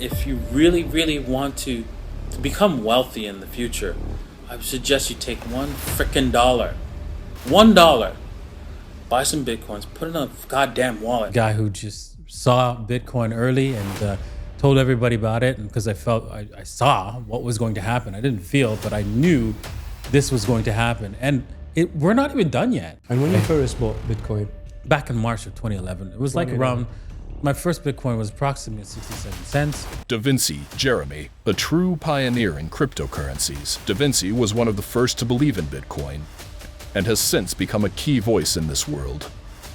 if you really, really want to become wealthy in the future, I would suggest you take $1 buy some Bitcoins, put it in a goddamn wallet. Guy who just saw Bitcoin early and told everybody about it, and because I felt I saw what was going to happen. I didn't feel, but I knew this was going to happen. And we're not even done yet. And when you first bought Bitcoin? Back in March of 2011. It was like around, my first Bitcoin was approximately 67 cents. Davinci Jeremie, a true pioneer in cryptocurrencies. Davinci was one of the first to believe in Bitcoin and has since become a key voice in this world.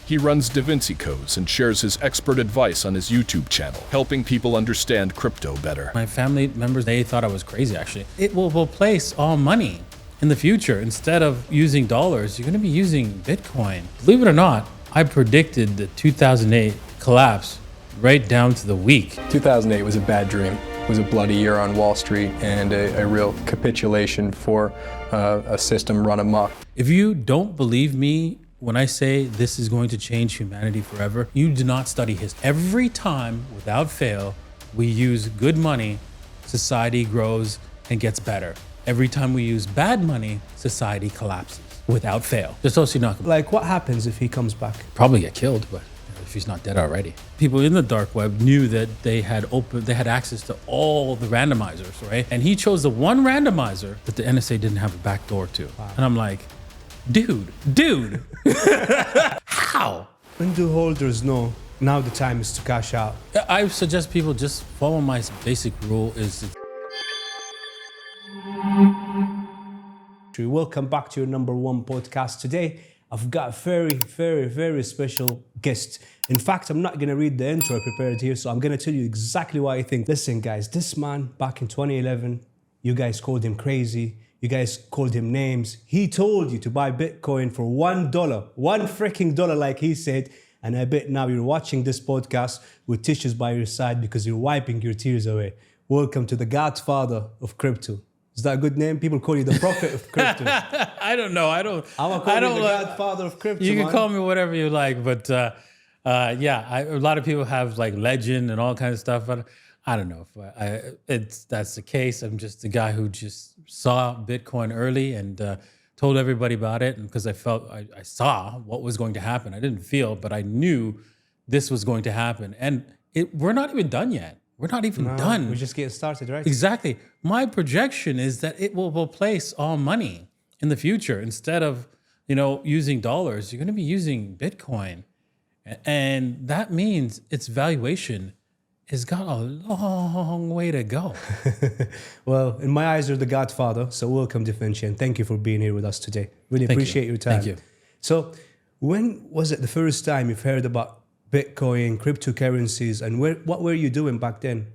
He runs Davinci Codes and shares his expert advice on his YouTube channel, helping people understand crypto better. My family members, they thought I was crazy, actually. It will replace all money in the future. Instead of using dollars, you're gonna be using Bitcoin. Believe it or not, I predicted the 2008 collapse right down to the week. 2008 was a bad dream. It was a bloody year on Wall Street and a real capitulation for a system run amok. If you don't believe me when I say this is going to change humanity forever, you do not study history. Every time, without fail, we use good money, society grows and gets better. Every time we use bad money, society collapses without fail. Satoshi Nakamoto. Like, what happens if he comes back? Probably get killed, but if he's not dead already. People in the dark web knew that they had access to all the randomizers, right? And he chose the one randomizer that the NSA didn't have a back door to. Wow. And I'm like, dude, how? When do holders know now the time is to cash out? I suggest people just follow my basic rule is Welcome back to your #1 podcast. Today, I've got a very special guest. In fact, I'm not going to read the intro I prepared here, so I'm going to tell you exactly what I think. Listen, guys, this man back in 2011, you guys called him crazy. You guys called him names. He told you to buy Bitcoin for $1, one freaking dollar, like he said. And I bet now you're watching this podcast with tissues by your side because you're wiping your tears away. Welcome to the Godfather of crypto. Is that a good name? People call you the prophet of crypto. I don't know. I'm gonna call you the Godfather of crypto. You can call me whatever you like, but yeah, a lot of people have like legend and all kinds of stuff. But I don't know if that's the case. I'm just a guy who just saw Bitcoin early and told everybody about it, and because I felt I saw what was going to happen. I didn't feel, but I knew this was going to happen, and we're not even done yet. We're not even done. We're just getting started, right? Exactly. My projection is that it will replace all money in the future. Instead of, using dollars, you're going to be using Bitcoin. And that means its valuation has got a long way to go. Well, in my eyes, you're the Godfather. So welcome, Davinci, and thank you for being here with us today. Really appreciate your time. Thank you. So when was it the first time you've heard about Bitcoin, cryptocurrencies, and what were you doing back then?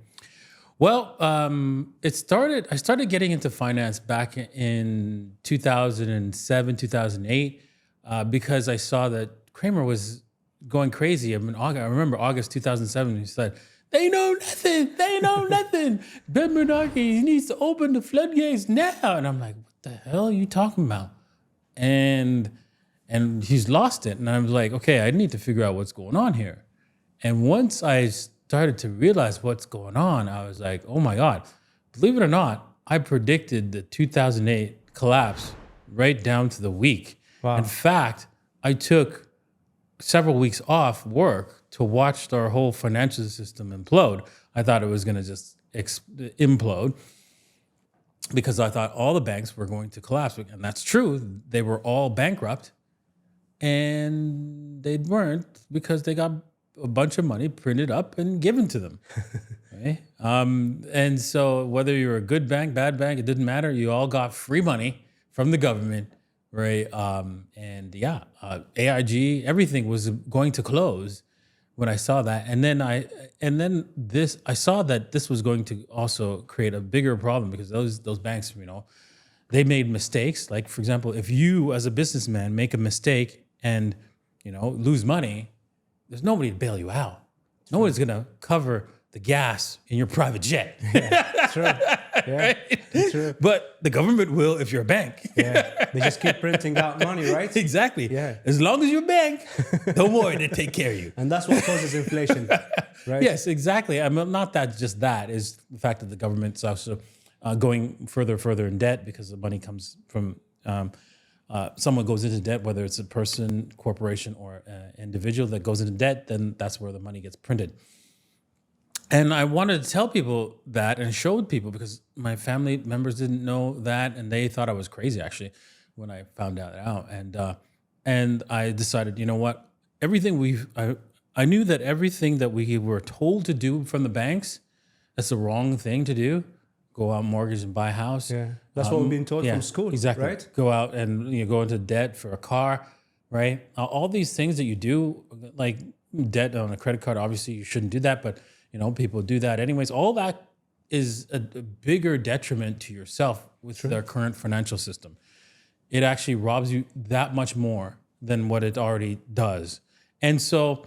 Well, I started getting into finance back in 2007, 2008, because I saw that Kramer was going crazy. I remember August 2007, he said, they know nothing. Ben Bernanke, he needs to open the floodgates now. And I'm like, what the hell are you talking about? And he's lost it. And I was like, okay, I need to figure out what's going on here. And once I started to realize what's going on, I was like, oh my God, believe it or not, I predicted the 2008 collapse right down to the week. Wow. In fact, I took several weeks off work to watch our whole financial system implode. I thought it was going to just implode because I thought all the banks were going to collapse. And that's true. They were all bankrupt. And they weren't because they got a bunch of money printed up and given to them. Right? And so whether you're a good bank, bad bank, it didn't matter. You all got free money from the government, right? AIG, everything was going to close when I saw that. And then I saw that this was going to also create a bigger problem because those banks, they made mistakes. Like, for example, if you as a businessman make a mistake and lose money, there's nobody to bail you out. Nobody's gonna cover the gas in your private jet. True. Yeah, true. But the government will if you're a bank. Yeah, they just keep printing out money, right? Exactly. Yeah. As long as you're a bank, don't worry, they take care of you. And that's what causes inflation, right? Yes, exactly. I mean, not that just that is the fact that the government's also going further in debt because the money comes from someone goes into debt, whether it's a person, corporation, or individual that goes into debt, then that's where the money gets printed. And I wanted to tell people that and showed people because my family members didn't know that and they thought I was crazy actually when I found that out. And I decided, you know what? I knew that everything that we were told to do from the banks, that's the wrong thing to do. Go out, mortgage, and buy a house. Yeah, that's what we've been taught from school, exactly. right? Go out and go into debt for a car, right? All these things that you do, like debt on a credit card, obviously you shouldn't do that, but people do that anyways. All that is a bigger detriment to yourself with their current financial system. It actually robs you that much more than what it already does. And so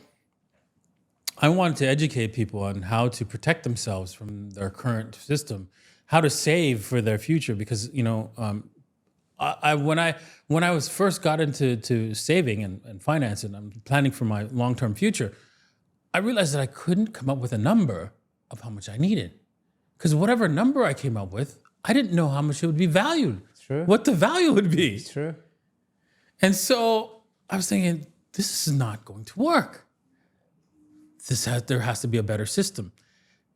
I wanted to educate people on how to protect themselves from their current system, how to save for their future. Because, when I was first got into saving and finance and I'm planning for my long-term future, I realized that I couldn't come up with a number of how much I needed. Because whatever number I came up with, I didn't know how much it would be valued. True. What the value would be. It's true. And so I was thinking, this is not going to work. There has to be a better system.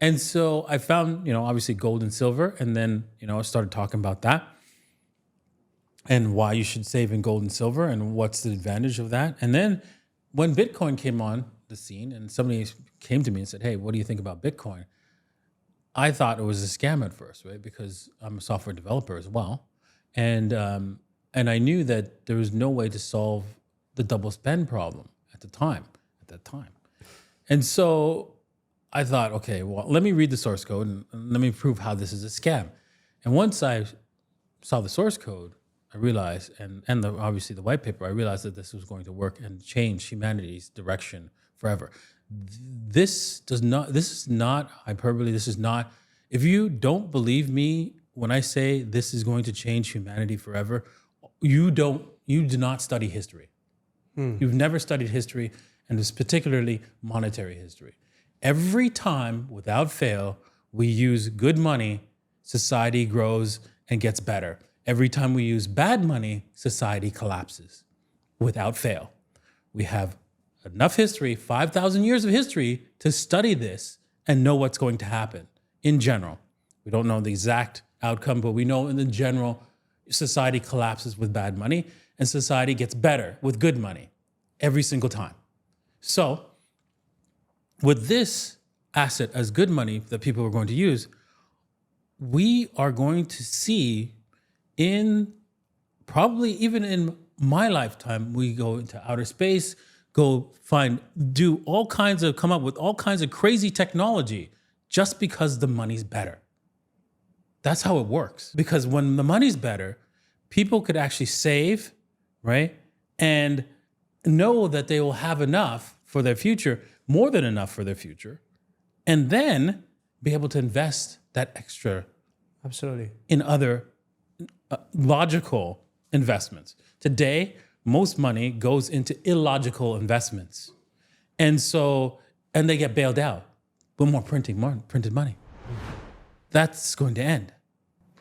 And so I found, obviously gold and silver. And then, I started talking about that and why you should save in gold and silver and what's the advantage of that. And then when Bitcoin came on the scene and somebody came to me and said, hey, what do you think about Bitcoin? I thought it was a scam at first, right? Because I'm a software developer as well. And I knew that there was no way to solve the double spend problem at that time. And so I thought, okay, well, let me read the source code and let me prove how this is a scam. And once I saw the source code, I realized, and obviously the white paper, I realized that this was going to work and change humanity's direction forever. This is not hyperbole. This is not, if you don't believe me when I say this is going to change humanity forever, you do not study history. You've never studied history, and it's particularly monetary history. Every time, without fail, we use good money, society grows and gets better. Every time we use bad money, society collapses, without fail. We have enough history, 5,000 years of history, to study this and know what's going to happen in general. We don't know the exact outcome, but we know in the general, society collapses with bad money and society gets better with good money every single time. So with this asset as good money that people are going to use, we are going to see probably even in my lifetime, we go into outer space, come up with all kinds of crazy technology just because the money's better. That's how it works. Because when the money's better, people could actually save, right? And know that they will have enough for their future, more than enough for their future, and then be able to invest that extra Absolutely. in other logical investments. Today, most money goes into illogical investments. And they get bailed out with more printed money. That's going to end.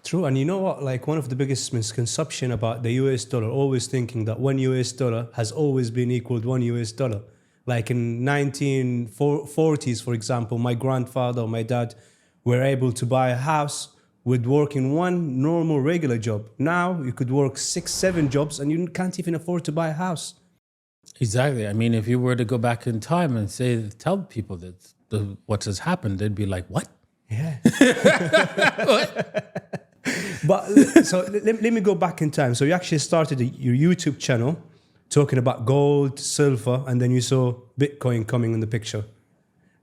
True. And you know what? Like one of the biggest misconception about the US dollar, always thinking that $1 US has always been equal to $1 US. Like in 1940s, for example, my grandfather or my dad were able to buy a house with working one normal regular job. Now you could work 6-7 jobs and you can't even afford to buy a house. Exactly. I mean, if you were to go back in time and tell people that what has happened, they'd be like, what? Yeah. What? But so let me go back in time. So you actually started your YouTube channel talking about gold, silver, and then you saw Bitcoin coming in the picture.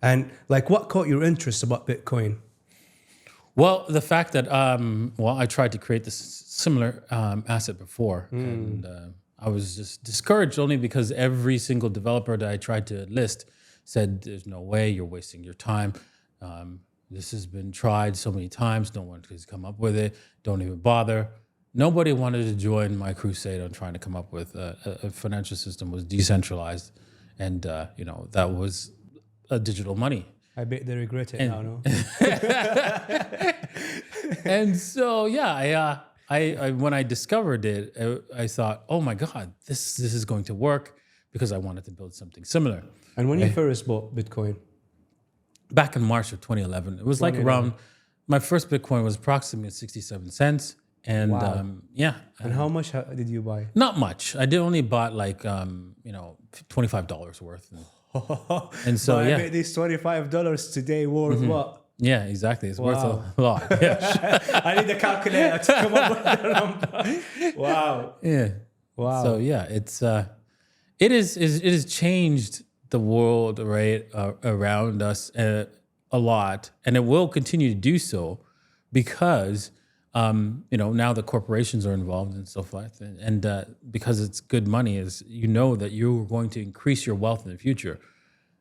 And like, what caught your interest about Bitcoin? Well, the fact that, I tried to create this similar asset before, and I was just discouraged only because every single developer that I tried to list said, there's no way, you're wasting your time. This has been tried so many times. No one has come up with it. Don't even bother. Nobody wanted to join my crusade on trying to come up with a financial system was decentralized, and that was a digital money. I bet they regret it now, no? And so I when I discovered it, I thought, oh my God, this is going to work, because I wanted to build something similar. And when you first bought Bitcoin? Back in March of 2011, it was like around, my first Bitcoin was approximately 67 cents. And Wow. And how much did you buy? not much. I did only bought like, $25 worth. And so, I yeah. bet these $25 today worth what? Yeah, exactly. It's worth a lot. Yeah. I need a calculator to come up with the number. Wow. Yeah. Wow. So yeah, it has changed the world around us a lot, and it will continue to do so, because now the corporations are involved and so forth, and because it's good money, is that you're going to increase your wealth in the future.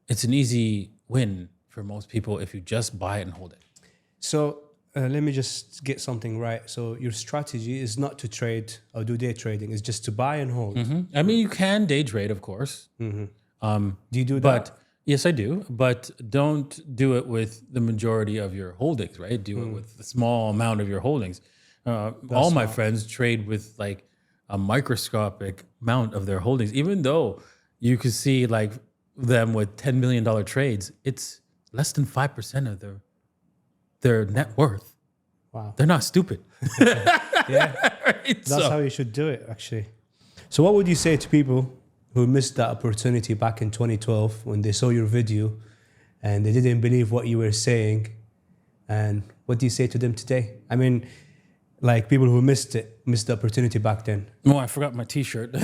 It's an easy win for most people if you just buy it and hold it. So let me just get something right. So your strategy is not to trade or do day trading. It's just to buy and hold. I mean, you can day trade, of course. Do you do that? But yes, I do. But don't do it with the majority of your holdings, right? Do it with the small amount of your holdings. All my friends trade with like a microscopic amount of their holdings, even though you could see like them with $10 million trades. It's less than 5% of their net worth. Wow. They're not stupid. Yeah. Right? That's how you should do it, actually. So what would you say to people who missed that opportunity back in 2012 when they saw your video and they didn't believe what you were saying? And what do you say to them today? I mean, like people who missed the opportunity back then. Oh, I forgot my T-shirt.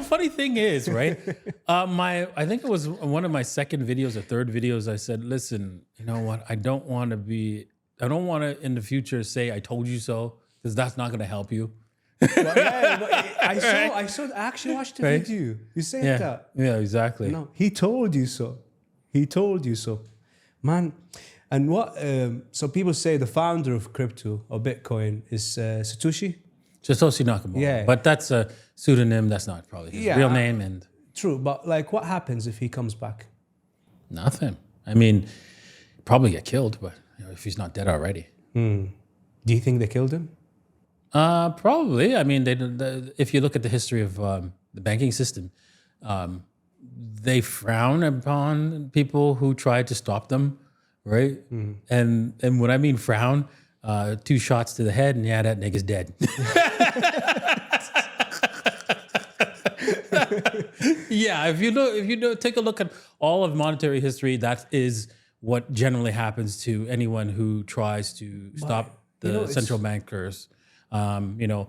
Funny thing is, right? I think it was one of my second videos or third videos. I said, listen, you know what? I don't want to in the future say I told you so, because that's not going to help you. I actually watched the video. You said that. Yeah, exactly. No, he told you so. He told you so. Man, and what, so people say the founder of crypto or Bitcoin is Satoshi? Satoshi Nakamoto. Yeah. But that's a pseudonym. That's not probably his real name. And true, but like what happens if he comes back? Nothing. I mean, probably get killed, but if he's not dead already. Do you think they killed him? Probably. I mean, if you look at the history of the banking system, they frown upon people who try to stop them, right? And when I mean frown, 2 shots to the head, and that nigga's dead. Yeah, if you take a look at all of monetary history, that is what generally happens to anyone who tries to stop the central bankers. The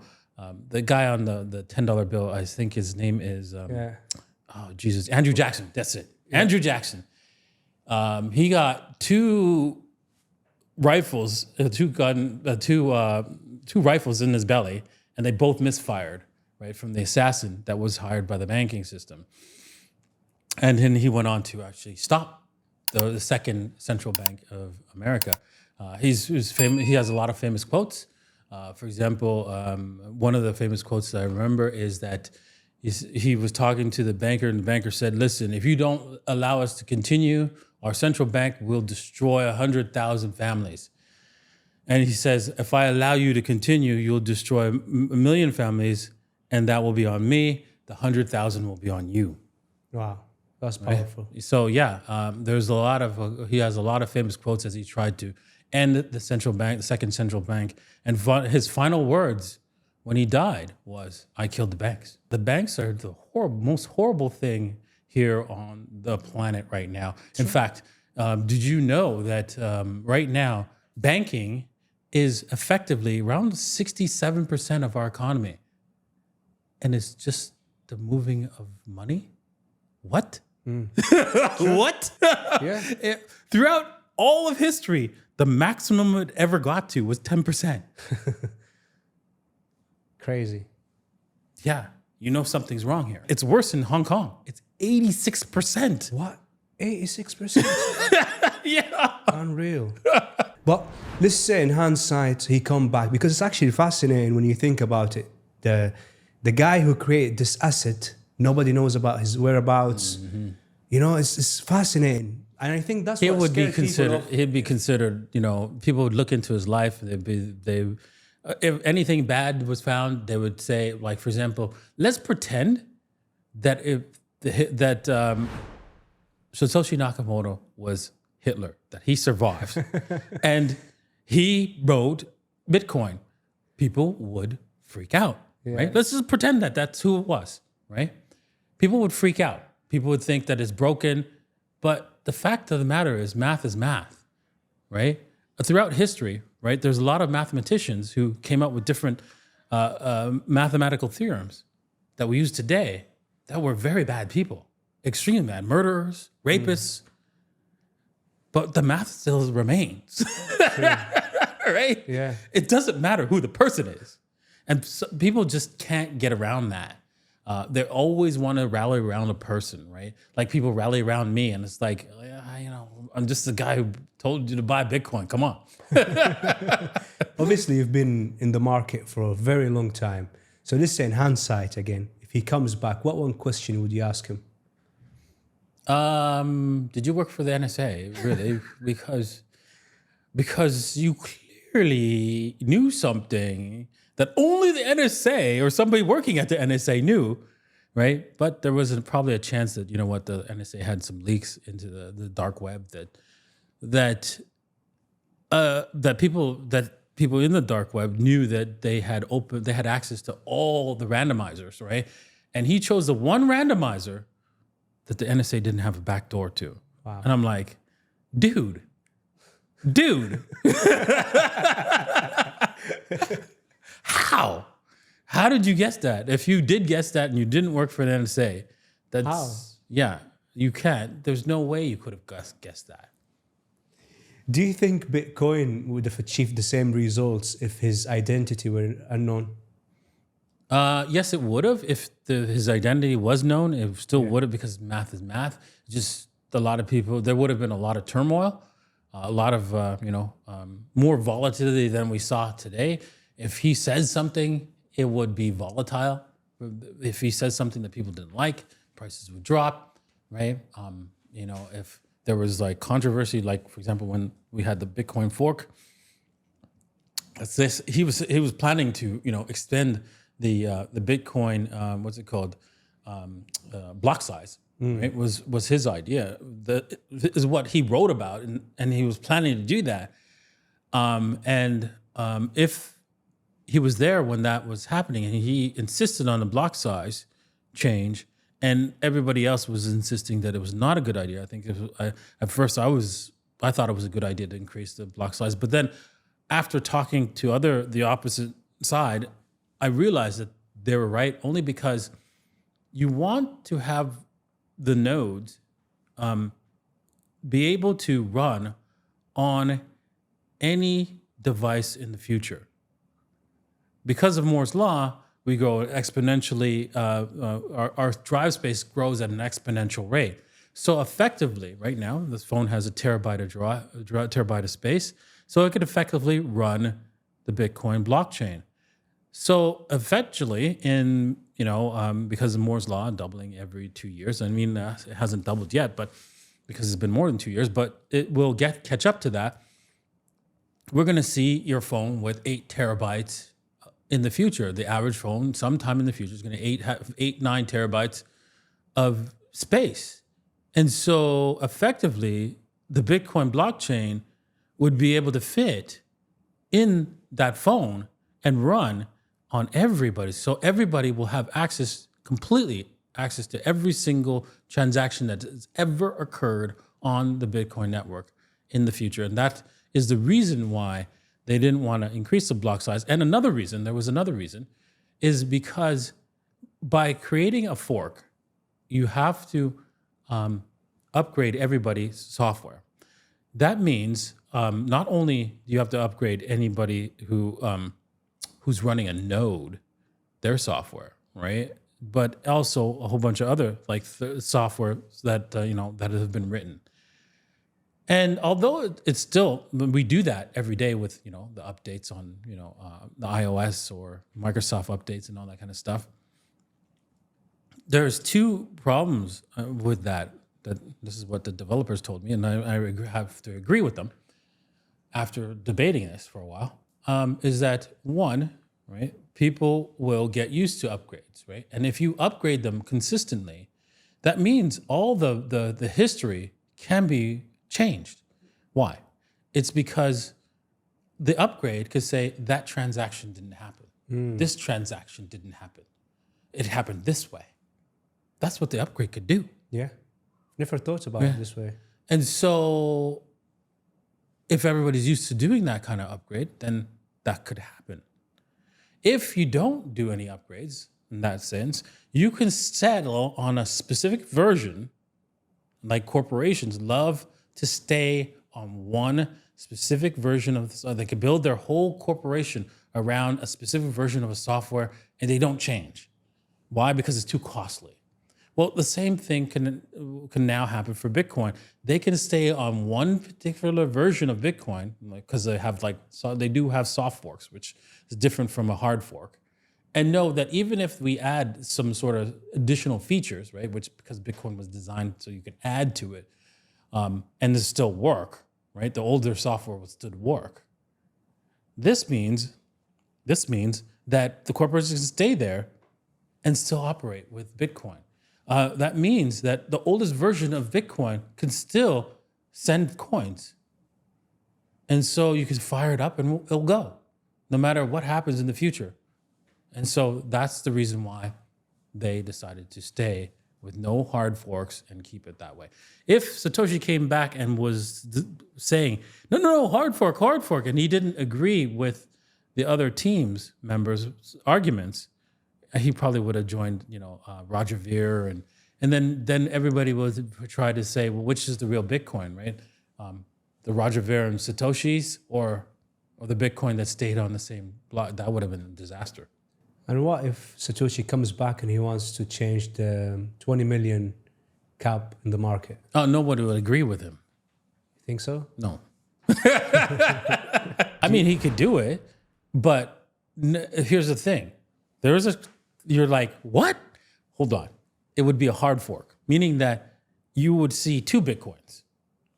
guy on the $10 bill, I think his name is Andrew Jackson. That's it, Andrew Jackson. He got 2 rifles, two rifles in his belly, and they both misfired, right, from the assassin that was hired by the banking system. And then he went on to actually stop the second central bank of America. He's famous. He has a lot of famous quotes. For example, one of the famous quotes that I remember is that he was talking to the banker, and the banker said, "Listen, if you don't allow us to continue, our central bank will destroy 100,000 families." And he says, "If I allow you to continue, you'll destroy 1 million families, and that will be on me. The 100,000 will be on you." Wow, that's powerful. Right? So there's a lot of he has a lot of famous quotes as he tried to end the central bank, the second central bank, and his final words when he died was, "I killed the banks." The banks are the most horrible thing here on the planet right now. In fact, did you know that right now, banking is effectively around 67% of our economy? And it's just the moving of money? What? What? Yeah. Throughout all of history, the maximum it ever got to was 10%. Crazy. Yeah, something's wrong here. It's worse in Hong Kong. It's 86%. What? 86%. Yeah. Unreal. But let's say in hindsight, he come back, because it's actually fascinating when you think about it. The guy who created this asset, nobody knows about his whereabouts. You know, it's fascinating. And I think that's It what would be scared people considered. off. He'd be considered. People would look into his life. If anything bad was found, they would say, like, for example, let's pretend that Satoshi Nakamoto was Hitler, that he survived, and he wrote Bitcoin. People would freak out, right? Let's just pretend that that's who it was, right? People would freak out. People would think that it's broken, but the fact of the matter is math, right? Throughout history, right, there's a lot of mathematicians who came up with different mathematical theorems that we use today that were very bad people, extremely bad, murderers, rapists, but the math still remains, right? Yeah. It doesn't matter who the person is. And so people just can't get around that. They always want to rally around a person, right? Like people rally around me, and it's like, I'm just the guy who told you to buy Bitcoin. Come on. Obviously, you've been in the market for a very long time. So let's say in hindsight again, if he comes back, what one question would you ask him? Did you work for the NSA? Really? because you clearly knew something that only the NSA or somebody working at the NSA knew, right? But there was probably a chance that, the NSA had some leaks into the dark web that people in the dark web knew that they had access to all the randomizers, right? And he chose the one randomizer that the NSA didn't have a back door to. Wow. And I'm like, dude. How did you guess that? If you did guess that and you didn't work for the NSA, you can't. There's no way you could have guessed that. Do you think Bitcoin would have achieved the same results if his identity were unknown? Yes, it would have. If his identity was known, it still would have, because math is math. Just a lot of people, there would have been a lot of turmoil, a lot of, more volatility than we saw today. If he says something, it would be volatile. If he says something that people didn't like, prices would drop, right? If there was like controversy, like for example, when we had the Bitcoin fork, he was planning to, extend the Bitcoin, what's it called, block size, right? Was his idea. That is what he wrote about, and he was planning to do that. If he was there when that was happening, and he insisted on the block size change, and everybody else was insisting that it was not a good idea. I think at first I thought it was a good idea to increase the block size, but then after talking to the opposite side, I realized that they were right, only because you want to have the nodes be able to run on any device in the future. Because of Moore's law, we grow exponentially, our drive space grows at an exponential rate. So effectively, right now, this phone has a terabyte of space, so it could effectively run the Bitcoin blockchain. So eventually, because of Moore's law, doubling every 2 years, it hasn't doubled yet, but because it's been more than 2 years, but it will catch up to that. We're going to see your phone with 8 terabytes in the future. The average phone, sometime in the future, is going to have 9 terabytes of space. And so effectively, the Bitcoin blockchain would be able to fit in that phone and run on everybody. So everybody will have complete access to every single transaction that has ever occurred on the Bitcoin network in the future. And that is the reason why they didn't want to increase the block size. And there was another reason, is because by creating a fork, you have to upgrade everybody's software. That means not only do you have to upgrade anybody who's running a node, their software, right? but also a whole bunch of other like software that that have been written. And although it's still, we do that every day with the updates on the iOS or Microsoft updates and all that kind of stuff. There's two problems with that. That this is what the developers told me, and I have to agree with them after debating this for a while. Is that one, right? People will get used to upgrades, right? And if you upgrade them consistently, that means all the history can be changed. Why? It's because the upgrade could say that transaction didn't happen. This transaction didn't happen. It happened this way. That's what the upgrade could do. Yeah. Never thought about it this way. And so if everybody's used to doing that kind of upgrade, then that could happen. If you don't do any upgrades in that sense, you can settle on a specific version, like corporations love to stay on one specific version of, so they could build their whole corporation around a specific version of a software and they don't change. Why? Because it's too costly. Well, the same thing can now happen for Bitcoin. They can stay on one particular version of Bitcoin because they do have soft forks, which is different from a hard fork, and know that even if we add some sort of additional features, right, which because Bitcoin was designed so you can add to it, and this still work, right? The older software will still work. This means that the corporations can stay there and still operate with Bitcoin. That means that the oldest version of Bitcoin can still send coins. And so you can fire it up and it'll go, no matter what happens in the future. And so that's the reason why they decided to stay with no hard forks and keep it that way. If Satoshi came back and was saying, no, hard fork, and he didn't agree with the other team's members' arguments, he probably would have joined, Roger Ver, and then everybody would try to say, well, which is the real Bitcoin, right? The Roger Ver and Satoshi's, or the Bitcoin that stayed on the same block. That would have been a disaster. And what if Satoshi comes back and he wants to change the 20 million cap in the market? Oh, nobody would agree with him. You think so? No. I mean, he could do it, but here's the thing. You're like, what? Hold on. It would be a hard fork, meaning that you would see two Bitcoins.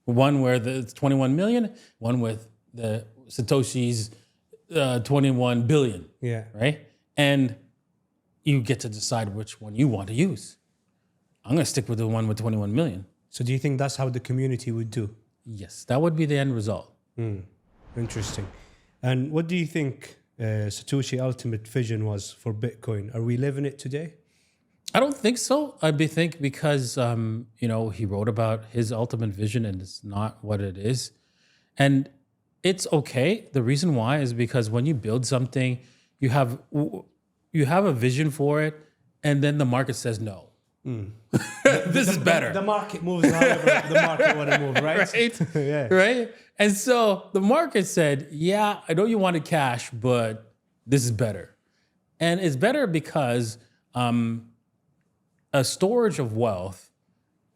One where it's 21 million, one with the Satoshi's 21 billion. Yeah. Right? And you get to decide which one you want to use. I'm going to stick with the one with 21 million. So do you think that's how the community would do? Yes, that would be the end result. Interesting. And what do you think Satoshi's ultimate vision was for Bitcoin? Are we living it today? I don't think so. I think because, he wrote about his ultimate vision and it's not what it is. And it's okay. The reason why is because when you build something, you have a vision for it, and then the market says no. This is better. The market moves however the market want to move, right? Right? Yeah. Right? And so the market said, yeah, I know you wanted cash, but this is better. And it's better because a storage of wealth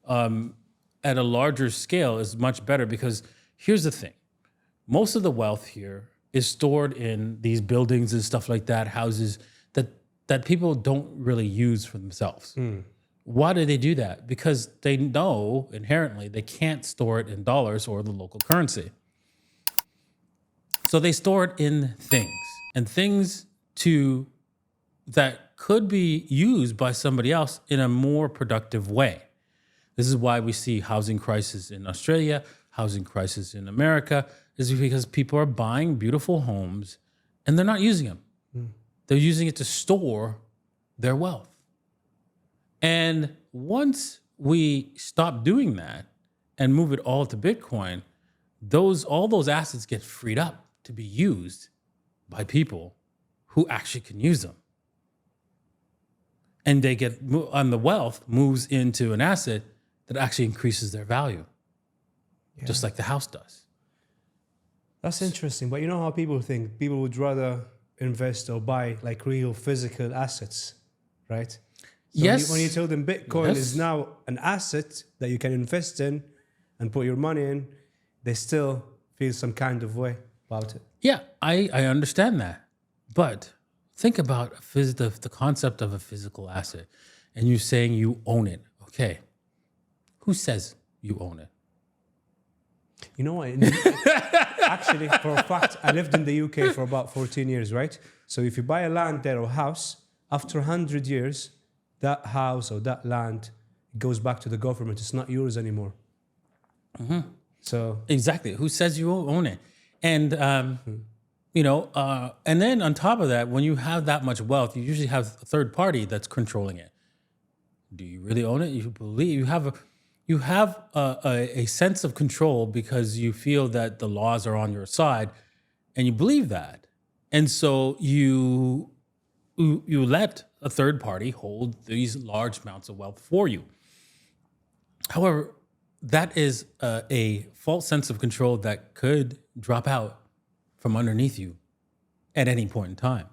at a larger scale is much better, because here's the thing. Most of the wealth here is stored in these buildings and stuff like that, houses that people don't really use for themselves. Why do they do that? Because they know inherently they can't store it in dollars or the local currency. So they store it in things, and things that could be used by somebody else in a more productive way. This is why we see housing crisis in Australia, housing crisis in America, is because people are buying beautiful homes and they're not using them. They're using it to store their wealth. And once we stop doing that and move it all to Bitcoin, all those assets get freed up to be used by people who actually can use them. And the wealth moves into an asset that actually increases their value, just like the house does. That's interesting. But you know how people think? People would rather invest or buy like real physical assets, right? So Yes. when you tell them Bitcoin Yes. is now an asset that you can invest in and put your money in, they still feel some kind of way about it. Yeah, I understand that. But think about the concept of a physical asset and you saying you own it. Okay. Who says you own it? You know what? Actually, for a fact, I lived in the UK for about 14 years, right? So if you buy a land there or house, after 100 years, that house or that land goes back to the government. It's not yours anymore. So Exactly. Who says you own it? And, and then on top of that, when you have that much wealth, you usually have a third party that's controlling it. Do you really own it? You believe you have a sense of control because you feel that the laws are on your side, and you believe that, and so you let a third party hold these large amounts of wealth for you. However, that is a false sense of control that could drop out from underneath you at any point in time.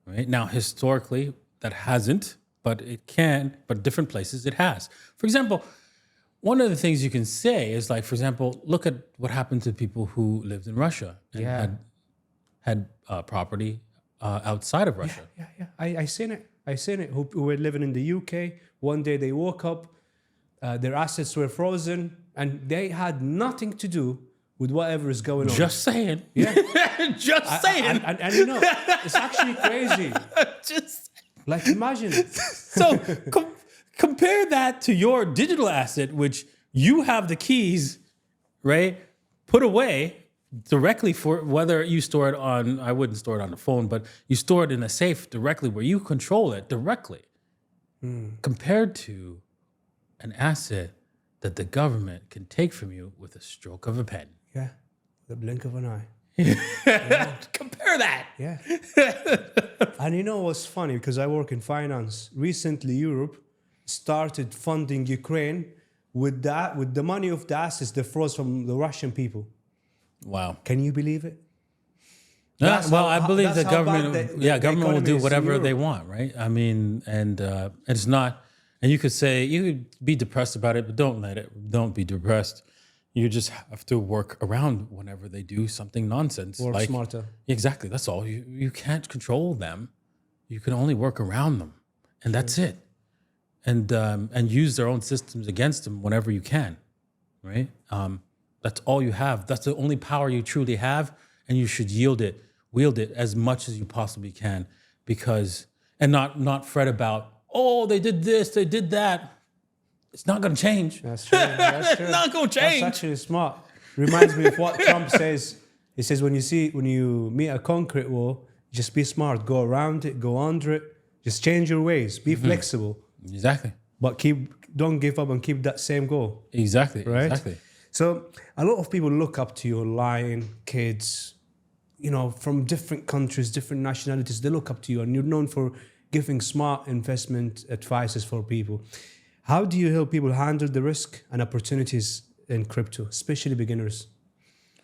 Right now, historically, that hasn't. But it can, but different places it has. For example, one of the things you can say is like, for example, look at what happened to people who lived in Russia and had property outside of Russia. yeah. I seen it. Who were living in the UK. One day they woke up, their assets were frozen, and they had nothing to do with whatever is going on. Just saying. Yeah. Just saying. And you know, it's actually crazy. Just Like imagine. so compare that to your digital asset, which you have the keys, right? Put away directly for whether you store it on, I wouldn't store it on the phone, but you store it in a safe directly where you control it directly. Compared to an asset that the government can take from you with a stroke of a pen. Yeah, the blink of an eye. Compare that. Yeah. And you know what's funny? Because I work in finance. Recently, Europe started funding Ukraine with the money of the assets they froze from the Russian people. Wow. Can you believe it? I believe the that's how bad government, the government will economy do is in whatever they Europe. want, right? I mean, and it's not, and you could say, you could be depressed about it, but don't be depressed. You just have to work around whenever they do something nonsense. Work smarter. Exactly, that's all. You can't control them. You can only work around them, and that's it. And use their own systems against them whenever you can, right? That's all you have. That's the only power you truly have, and you should wield it as much as you possibly can, and not fret about, oh, they did this, they did that. It's not going to change. That's true. That's true. Not going to change. That's actually smart. Reminds me of what Trump says. He says when you meet a concrete wall, just be smart. Go around it. Go under it. Just change your ways. Be flexible. Exactly. But don't give up and keep that same goal. Exactly. Right? Exactly. So a lot of people look up to you, lion kids, from different countries, different nationalities. They look up to you, and you're known for giving smart investment advices for people. How do you help people handle the risk and opportunities in crypto, especially beginners?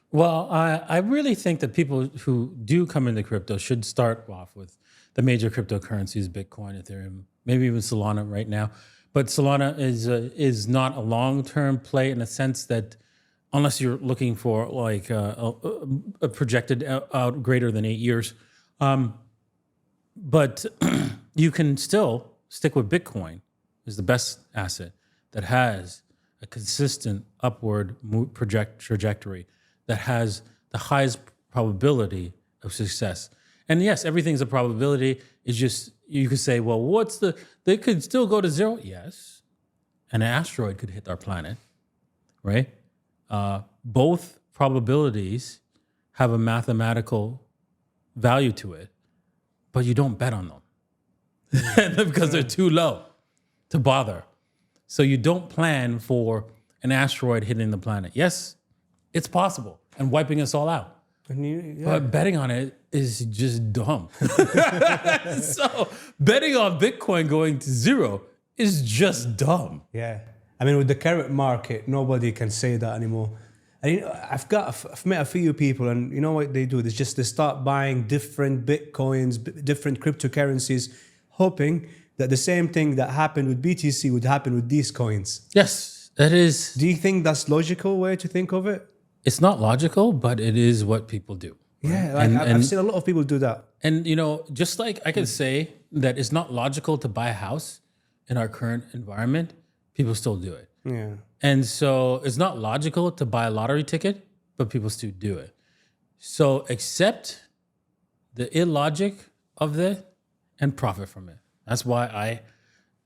Well, I really think that people who do come into crypto should start off with the major cryptocurrencies, Bitcoin, Ethereum, maybe even Solana right now. But Solana is not a long-term play in a sense that, unless you're looking for like a projected out greater than 8 years, but you can still stick with Bitcoin. Is the best asset that has a consistent upward trajectory, that has the highest probability of success. And yes, everything's a probability. It's just, you could say, well, they could still go to zero. Yes. And an asteroid could hit our planet, right? Both probabilities have a mathematical value to it, but you don't bet on them because they're too low to bother. So you don't plan for an asteroid hitting the planet. Yes, it's possible and wiping us all out. But betting on it is just dumb. So betting on Bitcoin going to zero is just dumb. Yeah. I mean, with the current market, nobody can say that anymore. And I've met a few people, and you know what they do? They start buying different Bitcoins, different cryptocurrencies, hoping that the same thing that happened with BTC would happen with these coins. Yes, that is. Do you think that's logical way to think of it? It's not logical, but it is what people do. Yeah, like I've seen a lot of people do that. And, you know, just like I can say that it's not logical to buy a house in our current environment, people still do it. Yeah. And so it's not logical to buy a lottery ticket, but people still do it. So accept the illogic of it and profit from it. That's why I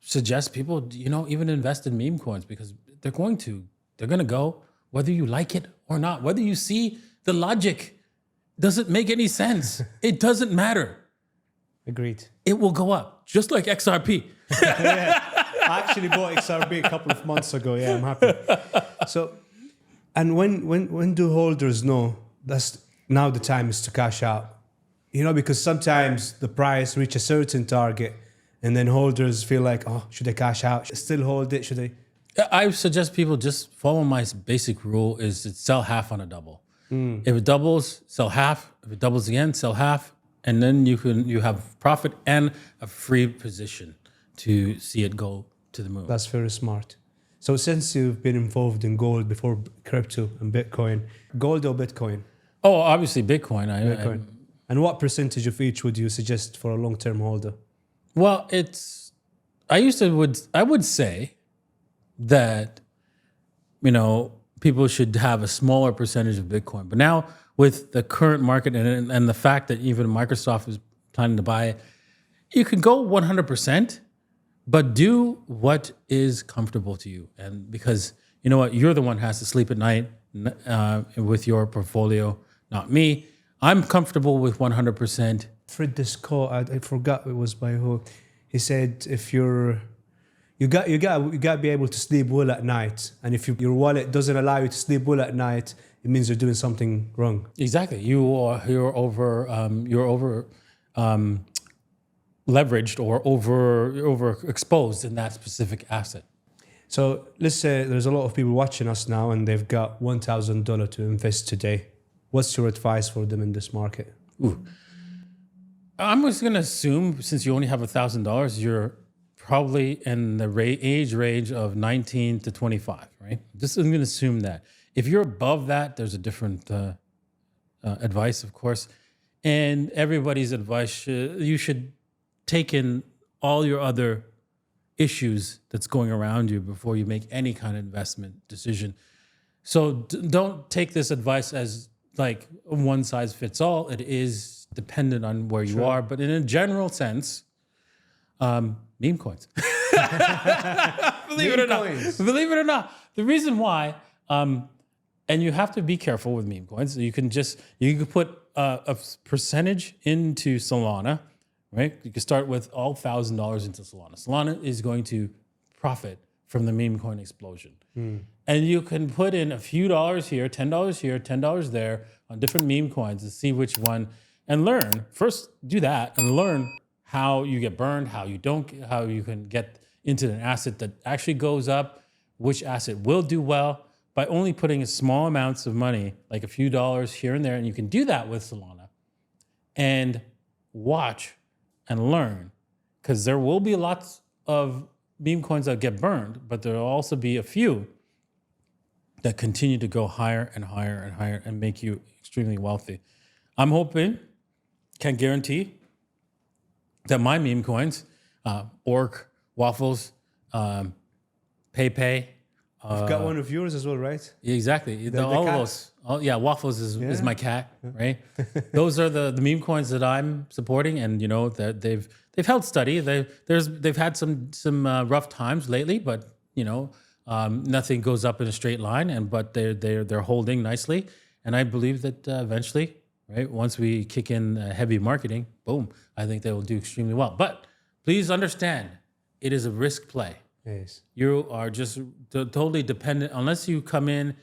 suggest people, you know, even invest in meme coins, because they're going to go whether you like it or not. Whether you see the logic doesn't make any sense. It doesn't matter. Agreed. It will go up, just like XRP. I actually bought XRP a couple of months ago. Yeah, I'm happy. So, and when do holders know that's now the time is to cash out? You know, because sometimes the price reach a certain target and then holders feel like, oh, should I cash out? Still hold it? Should I? I suggest people just follow my basic rule is to sell half on a double. If it doubles, sell half. If it doubles again, sell half. And then you have profit and a free position to see it go to the moon. That's very smart. So since you've been involved in gold before crypto and Bitcoin, gold or Bitcoin? Oh, obviously Bitcoin. Bitcoin. And what percentage of each would you suggest for a long-term holder? Well, I would say that, you know, people should have a smaller percentage of Bitcoin. But now with the current market and the fact that even Microsoft is planning to buy it, you can go 100%, but do what is comfortable to you. And because you know what, you're the one who has to sleep at night with your portfolio, not me. I'm comfortable with 100%. Read this quote. I forgot it was by who. He said, "If you got to be able to sleep well at night, and if your wallet doesn't allow you to sleep well at night, it means you're doing something wrong." Exactly. You're over leveraged or overexposed in that specific asset. So let's say there's a lot of people watching us now, and they've got $1,000 to invest today. What's your advice for them in this market? Ooh. I'm just going to assume, since you only have $1,000, you're probably in the age range of 19 to 25, right? Just I'm going to assume that. If you're above that, there's a different advice, of course. And everybody's advice, you should take in all your other issues that's going around you before you make any kind of investment decision. So don't take this advice as like one size fits all. It is dependent on where you are, but in a general sense, meme coins. Believe it or not. The reason why, and you have to be careful with meme coins. You can put a percentage into Solana, right? You can start with all $1,000 into Solana. Solana is going to profit from the meme coin explosion. And you can put in a few dollars here, $10 here, $10 there on different meme coins to see which one, and learn. First, do that and learn how you get burned, how you can get into an asset that actually goes up, which asset will do well by only putting small amounts of money, like a few dollars here and there. And you can do that with Solana and watch and learn, because there will be lots of meme coins that get burned, but there will also be a few that continue to go higher and higher and higher and make you extremely wealthy. I'm hoping, can't guarantee, that my meme coins, Orc, Waffles, PayPay. You've got one of yours as well, right? Exactly. All of those. Waffles is my cat, right? Those are the meme coins that I'm supporting, and you know that they've held steady. They've had some rough times lately, but you know nothing goes up in a straight line, but they're holding nicely, and I believe that eventually, right, once we kick in heavy marketing, boom, I think they will do extremely well. But please understand, it is a risk play. Yes. You are just totally dependent, unless you come in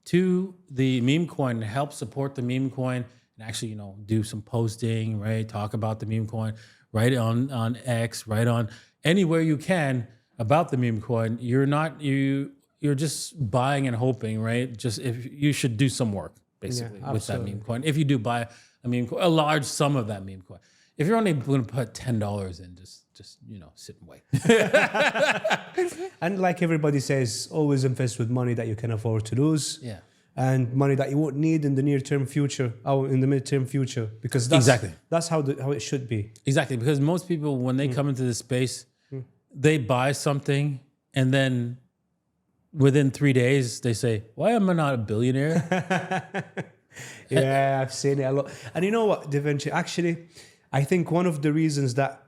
to the meme coin and help support the meme coin and actually, you know, do some posting, right? Talk about the meme coin, write on X, write on anywhere you can about the meme coin. You're just buying and hoping, right? Just if you should do some work basically with that meme coin. If you do buy a meme coin, a large sum of that meme coin. if you're only going to put $10 in, just sit and wait. And like everybody says, always invest with money that you can afford to lose. Yeah. And money that you won't need in the near-term future or in the mid-term future, because that's how it should be. Exactly, because most people, when they come into this space, they buy something and then within 3 days they say, "Why am I not a billionaire?" Yeah, I've seen it a lot. And you know what, Davinci? Actually, I think one of the reasons that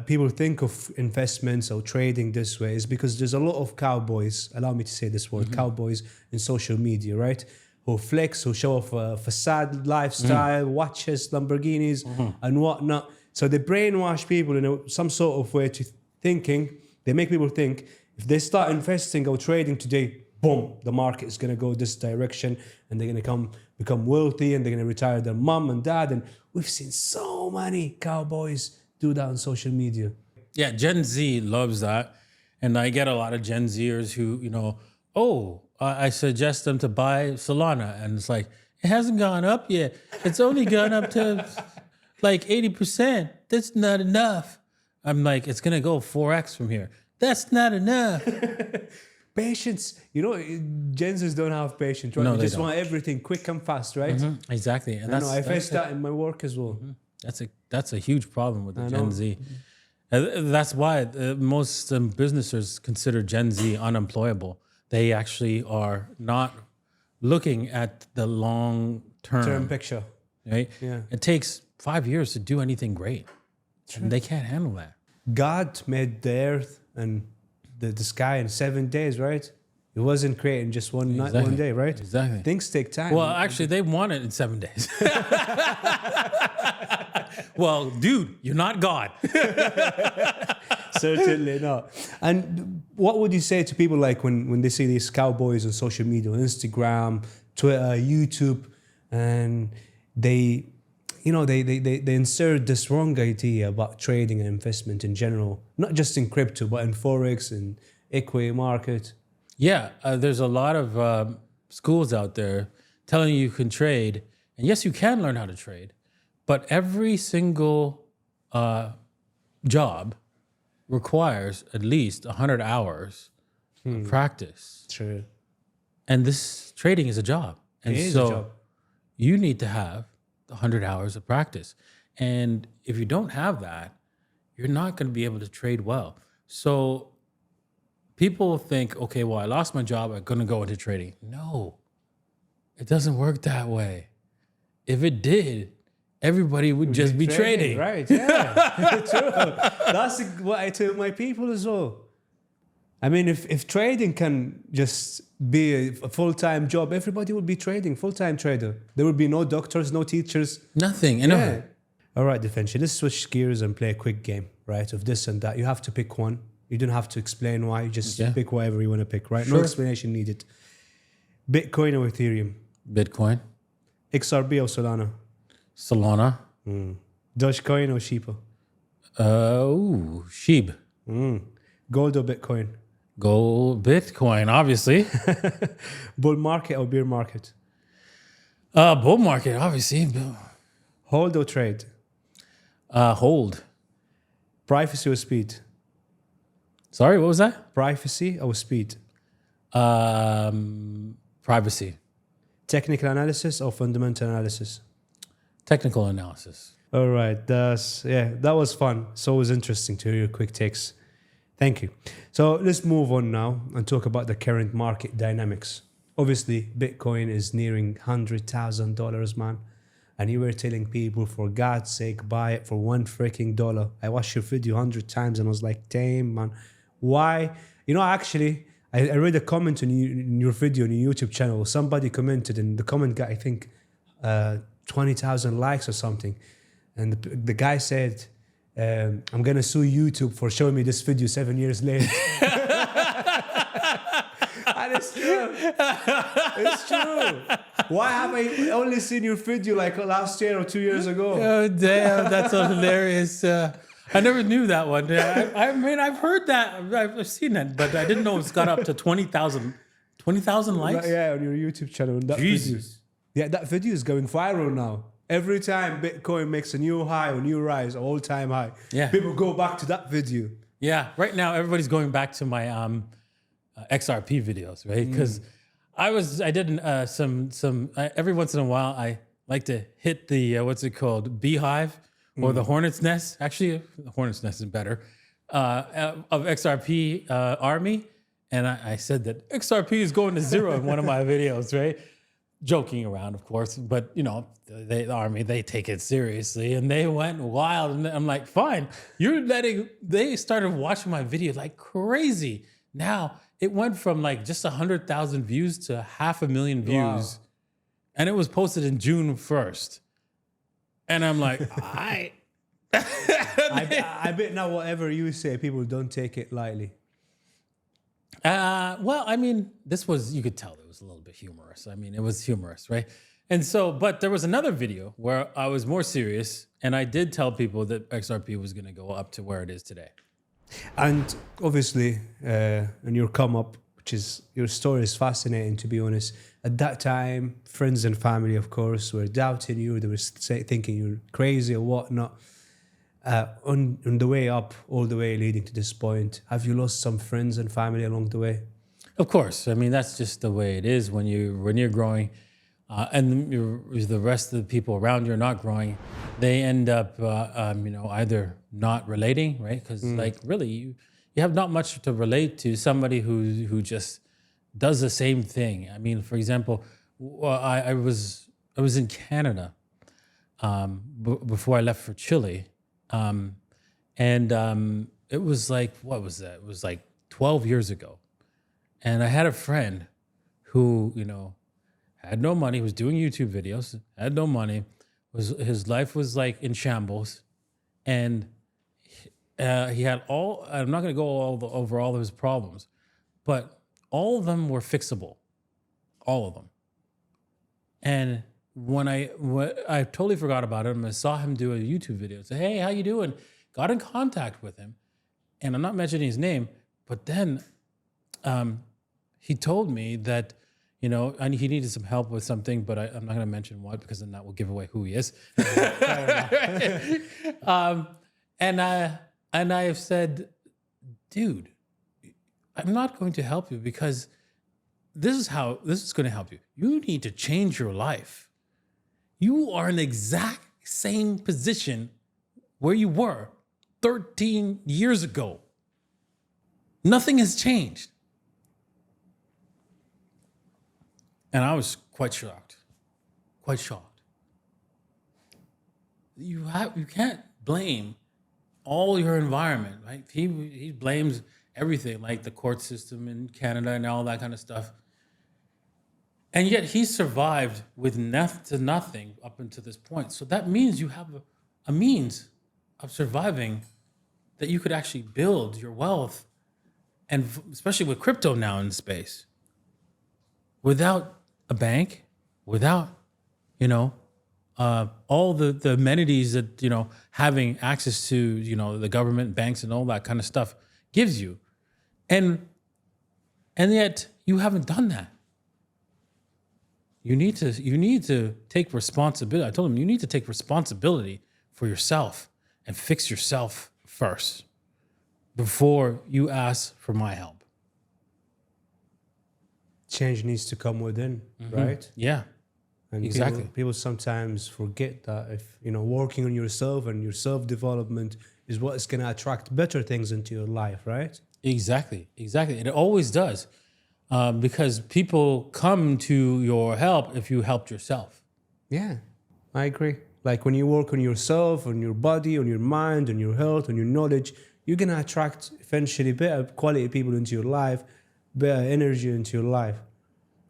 people think of investments or trading this way is because there's a lot of cowboys, allow me to say this word, cowboys in social media, right? Who flex, who show off a facade lifestyle, watches, Lamborghinis, and whatnot. So they brainwash people in some sort of way to thinking. They make people think if they start investing or trading today, boom, the market is going to go this direction and they're going to become wealthy and they're going to retire their mom and dad. And we've seen so many cowboys do that on social media. Yeah, Gen Z loves that. And I get a lot of Gen Zers who, I suggest them to buy Solana. And it's like, it hasn't gone up yet. It's only gone up to like 80%. That's not enough. I'm like, it's going to go 4x from here. That's not enough. Patience. Gen Zs don't have patience, right? No, they they just don't. want everything quick and fast, right? Exactly. And I face that in my work as well. That's a huge problem with the Gen Z. That's why most businesses consider Gen Z unemployable. They actually are not looking at the long term picture. Right? Yeah. It takes 5 years to do anything great. And they can't handle that. God made the earth and the sky in 7 days, right? It wasn't created in just one night, one day, right? Exactly. Things take time. Well, actually, they want it in 7 days. Well, dude, you're not God. Certainly not. And what would you say to people like when they see these cowboys on social media, on Instagram, Twitter, YouTube, and they insert this wrong idea about trading and investment in general, not just in crypto, but in Forex and equity market? Yeah, there's a lot of schools out there telling you can trade. And yes, you can learn how to trade. But every single job requires at least 100 hours of practice. True. And this trading is a job. And It is so a job. you need to have 100 hours of practice. And if you don't have that, you're not going to be able to trade well. So people think, okay, well, I lost my job, I'm going to go into trading. No, it doesn't work that way. If it did, everybody would just be trading. Right, yeah. True. That's what I tell my people as well. I mean, if trading can just be a full-time job, everybody would be trading, full-time trader. There would be no doctors, no teachers. Nothing. Yeah. All right, Davinci, let's switch gears and play a quick game, right, of this and that. You have to pick one. You don't have to explain why. You just pick whatever you want to pick, right? Sure. No explanation needed. Bitcoin or Ethereum? Bitcoin, XRP or Solana? Solana, Dogecoin or Shiba? Sheeb. Gold or Bitcoin? Gold, Bitcoin, obviously. Bull market or bear market? Bull market, obviously. Hold or trade? Hold. Privacy or speed? Sorry, what was that? Privacy or speed? Privacy. Technical analysis or fundamental analysis? Technical analysis. All right, that was fun. It's always interesting to hear your quick takes. Thank you. So let's move on now and talk about the current market dynamics. Obviously, Bitcoin is nearing $100,000, man. And you were telling people, for God's sake, buy it for $1 I watched your video 100 times and I was like, damn, man, why? Actually, I read a comment in your video on your YouTube channel. Somebody commented and the comment got, I think, 20,000 likes or something. And the guy said, I'm going to sue YouTube for showing me this video 7 years later. And it's true. It's true. Why have I only seen your video like last year or 2 years ago? Oh, damn, that's so hilarious. I never knew that one. I mean, I've heard that. I've seen that, but I didn't know it's got up to 20,000 likes? Yeah, on your YouTube channel. That Jesus. Video. Yeah, that video is going viral now. Every time Bitcoin makes a new high or new rise, all-time high, Yeah. people go back to that video. Yeah, right now everybody's going back to my XRP videos, right? Because I did every once in a while I like to hit the what's it called, beehive or the hornet's nest. Actually, the hornet's nest is better of XRP army, and I said that XRP is going to zero in one of my videos, right? Joking around, of course, but you know, the army, they take it seriously and they went wild. And I'm like, fine, they started watching my video like crazy. Now it went from like just 100,000 views to 500,000 views. Wow. And it was posted in June 1st. And I'm like, I bet now whatever you say, people don't take it lightly. Well, I mean, you could tell it was a little bit humorous. I mean, it was humorous, right? And so, but there was another video where I was more serious and I did tell people that XRP was going to go up to where it is today. And obviously, in your come up, your story is fascinating, to be honest. At that time, friends and family, of course, were doubting you. They were thinking you're crazy or whatnot. On the way up, all the way leading to this point, have you lost some friends and family along the way? Of course. I mean, that's just the way it is when you're growing and the rest of the people around you are not growing. They end up, either not relating, right? Because like really, you have not much to relate to somebody who just does the same thing. I mean, for example, I was in Canada before I left for Chile. It was like, what was that? It was like 12 years ago. And I had a friend who, had no money, was doing YouTube videos, had no money, his life was like in shambles. And he had I'm not going to go over all of his problems, but all of them were fixable. All of them. And when I totally forgot about him, I saw him do a YouTube video. Said, "Hey, how you doing?" Got in contact with him, and I'm not mentioning his name, but then he told me that he needed some help with something, but I'm not going to mention what because then that will give away who he is. And I have said, "Dude, I'm not going to help you because this is going to help you. You need to change your life. You are in the exact same position where you were 13 years ago. Nothing has changed." And I was quite shocked. You can't blame all your environment, right? He blames everything, like the court system in Canada and all that kind of stuff. And yet he survived with nothing up until this point. So that means you have a means of surviving that you could actually build your wealth, and especially with crypto now in space, without a bank, without, all the amenities that, having access to, the government, banks and all that kind of stuff gives you. And yet you haven't done that. You need to take responsibility. I told him you need to take responsibility for yourself and fix yourself first before you ask for my help. Change needs to come within, right? Yeah, And exactly. People sometimes forget that if working on yourself and your self-development is what's going to attract better things into your life, right? Exactly. It always does. Because people come to your help if you helped yourself. Yeah, I agree. Like when you work on yourself, on your body, on your mind, on your health, on your knowledge, you're going to attract eventually better quality people into your life, better energy into your life.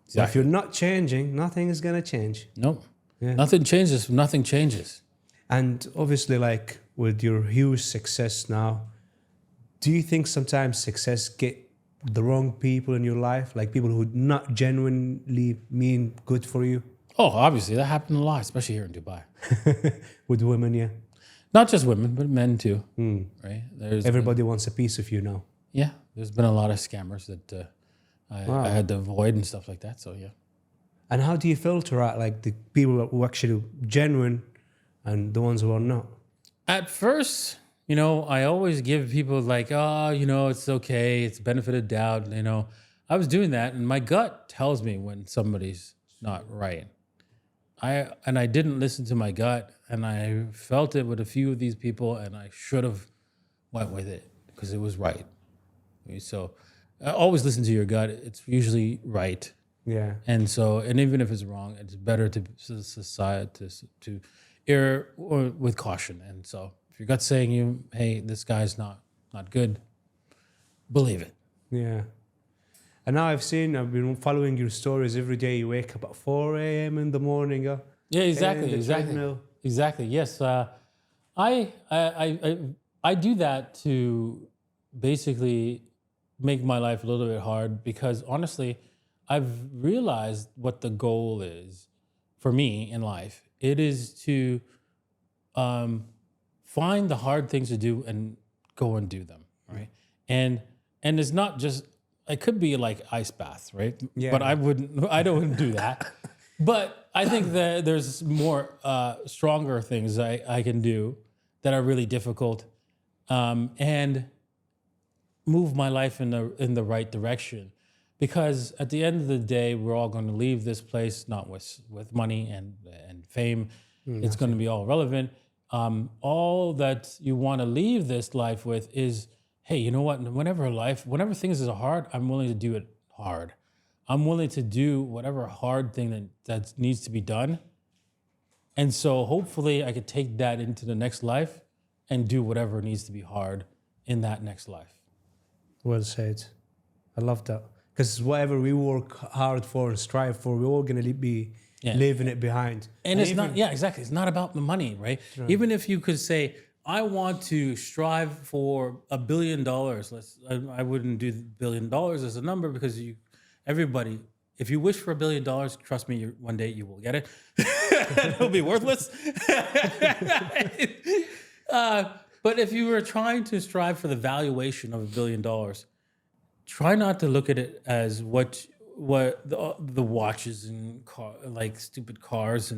So if you're not changing, nothing is going to change. Nope. Yeah. Nothing changes. And obviously, like with your huge success now, do you think sometimes success get the wrong people in your life, like people who not genuinely mean good for you? Oh, obviously that happened a lot, especially here in Dubai. With women, yeah. Not just women, but men too. Right? Everybody wants a piece of you now. There's been a lot of scammers that I had to avoid and stuff like that. So yeah. And how do you filter out like the people who are actually genuine and the ones who are not? At first, I always give people like, oh, it's okay. It's benefit of doubt. I was doing that, and my gut tells me when somebody's not right. I didn't listen to my gut, and I felt it with a few of these people, and I should have went with it because it was right. So always listen to your gut. It's usually right. Yeah. And even if it's wrong, it's better to society to err or with caution. And so if your gut's saying hey, this guy's not good, believe it. Yeah. And now I've been following your stories every day. You wake up at 4 a.m. in the morning. Yeah, exactly. Treadmill. Exactly. Yes. I do that to basically make my life a little bit hard because honestly, I've realized what the goal is for me in life. It is to find the hard things to do and go and do them, right? And it's not just, it could be like ice baths, right? Yeah. But I don't do that. But I think that there's more stronger things I can do that are really difficult and move my life in the right direction. Because at the end of the day, we're all going to leave this place not with money and fame. It's going to be all relevant. All that you want to leave this life with is, hey, you know what? Whenever things are hard, I'm willing to do it hard. I'm willing to do whatever hard thing that needs to be done. And so hopefully I could take that into the next life and do whatever needs to be hard in that next life. Well said. I love that. Because whatever we work hard for and strive for, we're all going to be leaving it behind. And it's not, exactly. It's not about the money, right? Even if you could say, I want to strive for $1 billion. I wouldn't do $1 billion as a number because everybody, if you wish for $1 billion, trust me, one day you will get it. It'll be worthless. But if you were trying to strive for the valuation of $1 billion, try not to look at it as what the watches and like stupid cars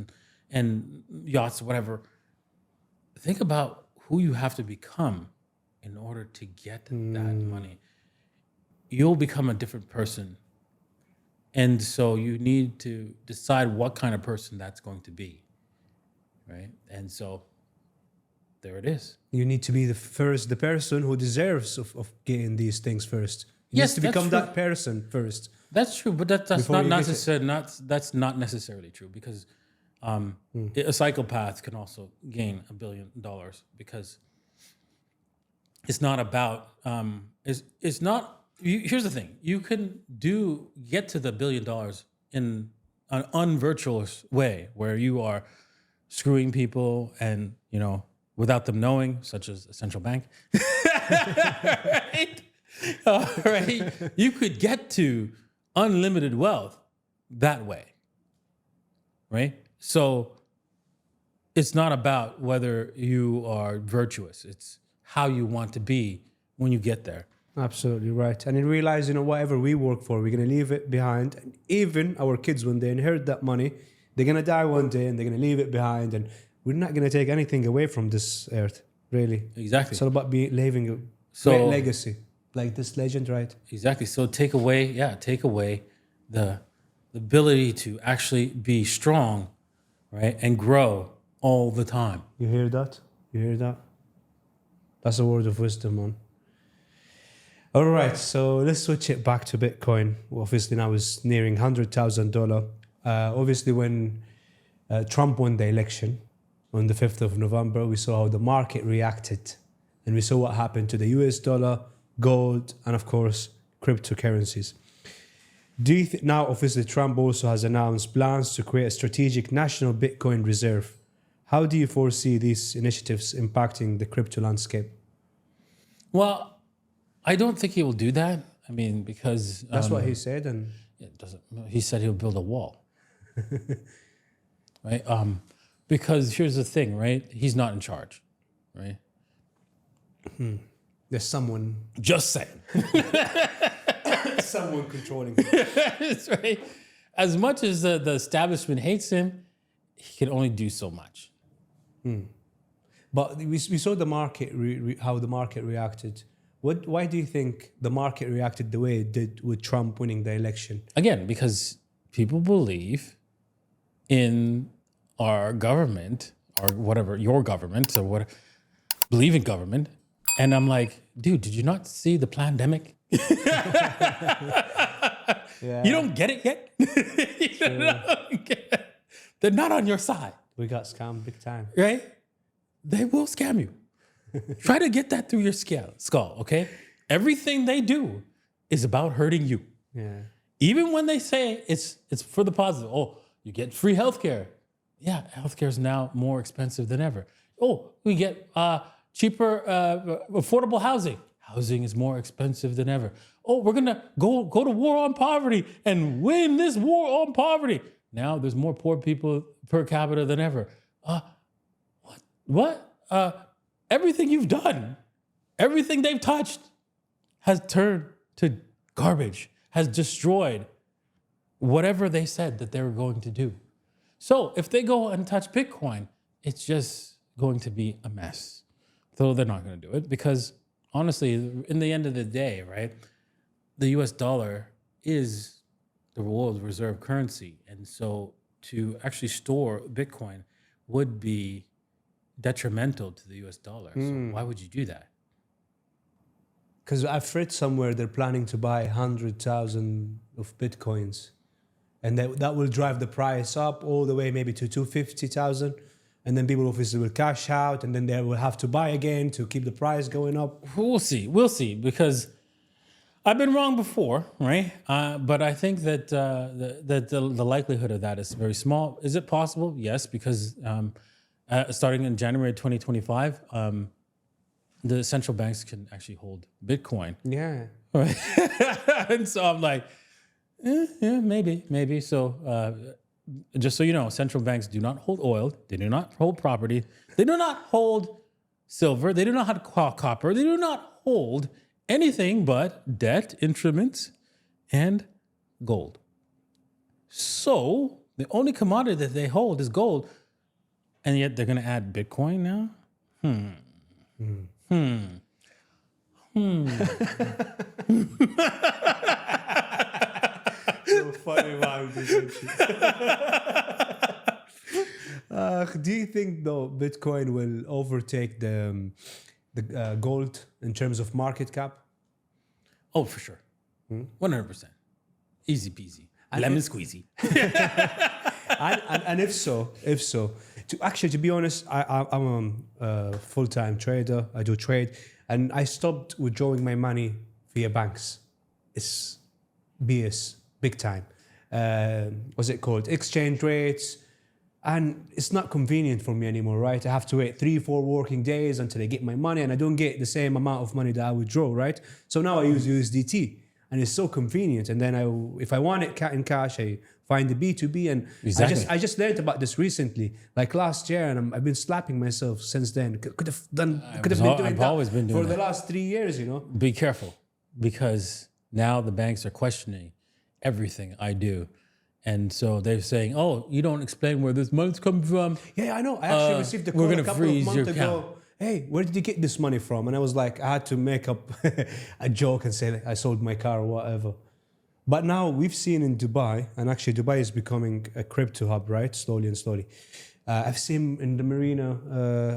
and yachts, whatever. Think about who you have to become in order to get that money. You'll become a different person. And so you need to decide what kind of person that's going to be, right? And so there it is. You need to be the person who deserves of getting these things first. You need to become that person first. That's true, but that's not necessarily true because a psychopath can also gain $1 billion because it's not about it's not. Here's the thing: you can get to the $1 billion in an unvirtuous way where you are screwing people and without them knowing, such as a central bank, right? Right? You could get to unlimited wealth that way, right? So it's not about whether you are virtuous. It's how you want to be when you get there. Absolutely right. And you realize, whatever we work for, we're going to leave it behind. And even our kids, when they inherit that money, they're going to die one day and they're going to leave it behind. And we're not going to take anything away from this earth, really. Exactly. It's all about leaving a great legacy, like this legend, right? Exactly. So take away the ability to actually be strong, right? And grow all the time. You hear that? That's a word of wisdom, man. All right, so let's switch it back to Bitcoin. Well, obviously now it's nearing $100,000. Obviously when Trump won the election on the 5th of November, we saw how the market reacted. And we saw what happened to the US dollar, gold, and of course, cryptocurrencies. Do you now, obviously, Trump also has announced plans to create a strategic national Bitcoin reserve. How do you foresee these initiatives impacting the crypto landscape? Well, I don't think he will do that. I mean, because that's what he said, and it doesn't. He said he'll build a wall, right? Because here's the thing, right? He's not in charge, right? There's someone. Just saying. Someone controlling. That's right. as much as the establishment hates him, he can only do so much. But we saw the market, how the market reacted. Why do you think the market reacted the way it did with Trump winning the election? Again, because people believe in our government or whatever, your government or what, believe in government. And I'm like, dude, did you not see the pandemic? Yeah. You don't get it yet? They're not on your side, We got scammed big time. right? They will scam you. Try to get that through your skull, okay? Everything they do is about hurting you. Yeah. Even when they say it's for the positive. Oh, you get free healthcare. Yeah, healthcare is now more expensive than ever. Oh, we get cheaper, affordable housing. Housing is more expensive than ever. Oh, we're gonna go to war on poverty and win this war on poverty. Now there's more poor people per capita than ever. What? Everything you've done, everything they've touched has turned to garbage, has destroyed whatever they said that they were going to do. So if they go and touch Bitcoin, it's just going to be a mess. So they're not going to do it because honestly, in the end of the day, right, the US dollar is the world's reserve currency. And so to actually store Bitcoin would be detrimental to the US dollar. So why would you do that? Because I've read somewhere they're planning to buy 100,000 of Bitcoins. And that will drive the price up all the way maybe to 250,000. And then people obviously will cash out and then they will have to buy again to keep the price going up. We'll see, because I've been wrong before, right? But I think that the likelihood of that is very small. Is it possible? Yes, because starting in January 2025, the central banks can actually hold Bitcoin. Yeah. Right? And so I'm like, yeah, maybe. So just so you know, central banks do not hold oil. They do not hold property. They do not hold silver. They do not hold copper. They do not hold anything but debt, instruments, and gold. So the only commodity that they hold is gold, and yet they're going to add Bitcoin now? So funny, man. Do you think though Bitcoin will overtake the gold in terms of market cap? Oh, for sure. 100%. Easy peasy. Lemon squeezy. And if so, to be honest, I'm a full-time trader. I do trade, and I stopped withdrawing my money via banks. It's BS, big time. What's it called? Exchange rates. And it's not convenient for me anymore, right? I have to wait 3-4 working days until I get my money, and I don't get the same amount of money that I withdraw, right? So now I use USDT, and it's so convenient. And then if I want it in cash, I find the B2B, and Exactly. I just learned about this recently, like last year, and I've been slapping myself since then. Could have been doing I've that always been doing for the that. last 3 years, you know. Be careful, because now the banks are questioning everything I do. And so they're saying, oh, you don't explain where this money's coming from. Yeah, I know. I actually received a we're call gonna a couple of freeze months your ago. account. Hey, where did you get this money from? And I was like, I had to make up a joke and say I sold my car or whatever. But now we've seen in Dubai, and actually Dubai is becoming a crypto hub, right? Slowly and slowly. I've seen in the marina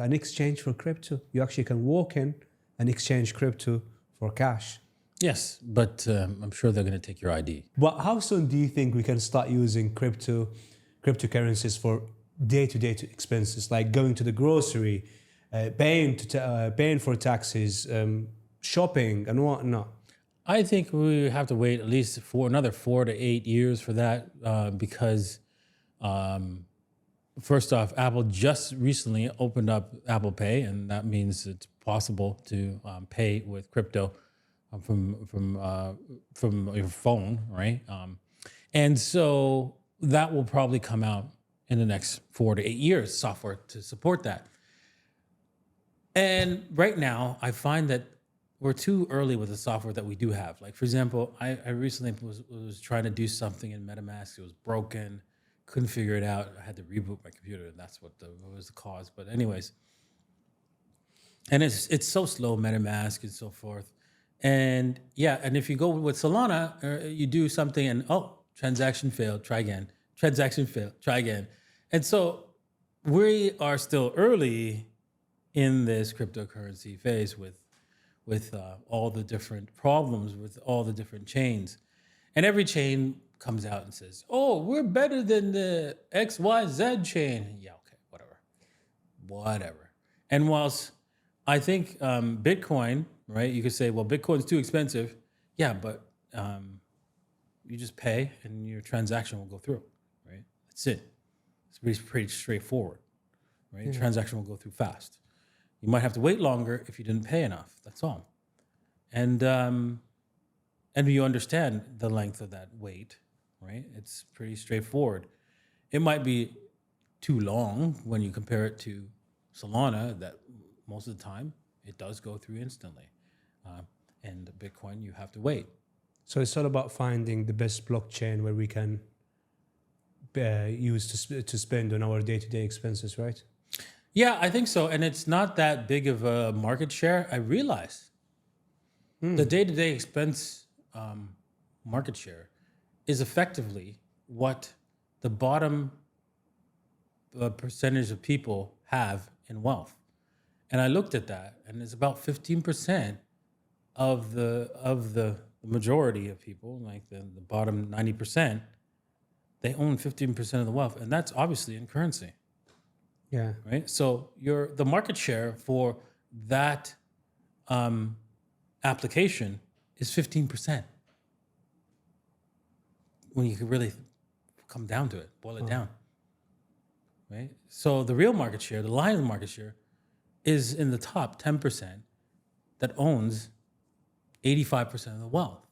an exchange for crypto. You actually can walk in and exchange crypto for cash. Yes, but I'm sure they're going to take your ID. But how soon do you think we can start using cryptocurrencies for day-to-day expenses, like going to the grocery, paying for taxes, shopping, and whatnot? I think we have to wait at least for another 4 to 8 years for that because, first off, Apple just recently opened up Apple Pay, and that means it's possible to pay with crypto from your phone, right? And so that will probably come out in the next 4 to 8 years, software to support that. And right now, I find that we're too early with the software that we do have. Like, for example, I recently was trying to do something in MetaMask. It was broken, couldn't figure it out. I had to reboot my computer, and that's what was the cause. But anyways, and it's so slow, MetaMask and so forth. And yeah, and if you go with Solana, you do something and transaction failed, try again. Transaction failed, try again. And so we are still early in this cryptocurrency phase with all the different problems with all the different chains. And every chain comes out and says, oh, we're better than the XYZ chain. Yeah, okay, whatever. And whilst I think Bitcoin, right, you could say, well, Bitcoin's too expensive. Yeah, but you just pay and your transaction will go through, right? That's it. It's pretty straightforward, right? Yeah. Transaction will go through fast. You might have to wait longer if you didn't pay enough. That's all. And you understand the length of that wait, right? It's pretty straightforward. It might be too long when you compare it to Solana, that most of the time it does go through instantly. And Bitcoin, you have to wait. So it's all about finding the best blockchain where we can use to spend on our day-to-day expenses, right? Yeah, I think so. And it's not that big of a market share. I realize the day-to-day expense market share is effectively what the bottom percentage of people have in wealth. And I looked at that, and it's about 15% of the majority of people, like the bottom 90%, they own 15% of the wealth. And that's obviously in currency. Yeah. Right. So the market share for that application is 15%. When you could really come down to it, boil it down. Right. So the real market share, the line of the market share, is in the top 10% that owns 85% of the wealth,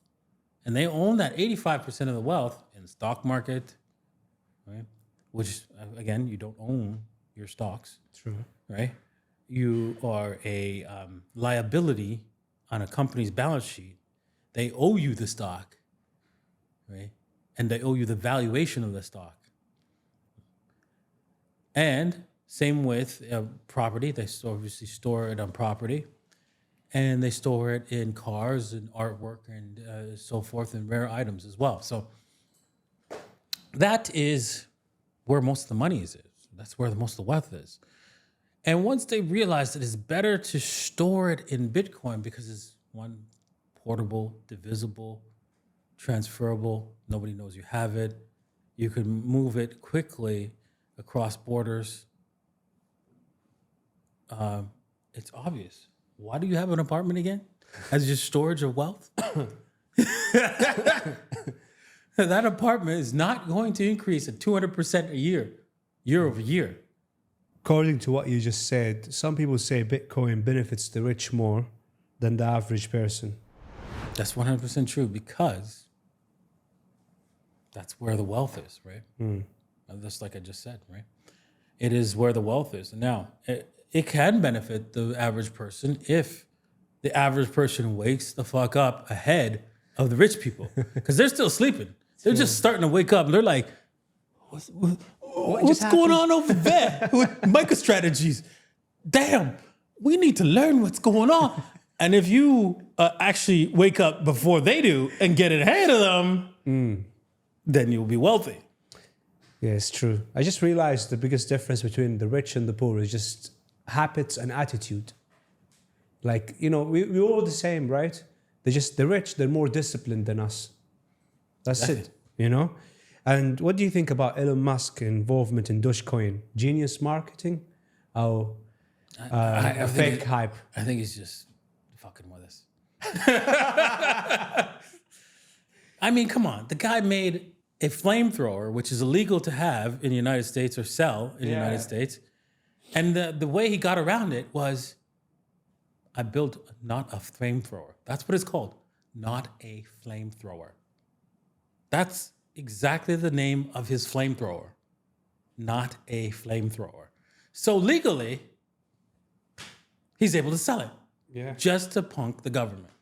and they own that 85% of the wealth in the stock market, right? Which again, you don't own your stocks. True. Right? You are a liability on a company's balance sheet. They owe you the stock, right? And they owe you the valuation of the stock. And same with property. They obviously store it on property. And they store it in cars and artwork and so forth, and rare items as well. So that is where most of the money is. That's where most of the wealth is. And once they realize that it's better to store it in Bitcoin because it's one, portable, divisible, transferable, nobody knows you have it. You can move it quickly across borders. It's obvious. Why do you have an apartment again? As your storage of wealth? That apartment is not going to increase at 200% a year over year. According to what you just said, some people say Bitcoin benefits the rich more than the average person. That's 100% true because that's where the wealth is, right? Just like I just said, right? It is where the wealth is. And now, it can benefit the average person if the average person wakes the fuck up ahead of the rich people because they're still sleeping. They're just starting to wake up and they're like, what's going on over there with MicroStrategies? Damn, we need to learn what's going on. And if you actually wake up before they do and get it ahead of them, then you'll be wealthy. Yeah, it's true. I just realized the biggest difference between the rich and the poor is just habits and attitude. Like, we're all the same, right? The rich, they're more disciplined than us. That's it, And what do you think about Elon Musk involvement in Dogecoin? Genius marketing? Oh, fake hype? I think he's just fucking with us. I mean, come on. The guy made a flamethrower, which is illegal to have in the United States or sell in the United States. And the way he got around it was, I built not a flamethrower. That's what it's called. Not a flamethrower. That's exactly the name of his flamethrower. Not a flamethrower. So legally, he's able to sell it. Yeah. just to punk the government.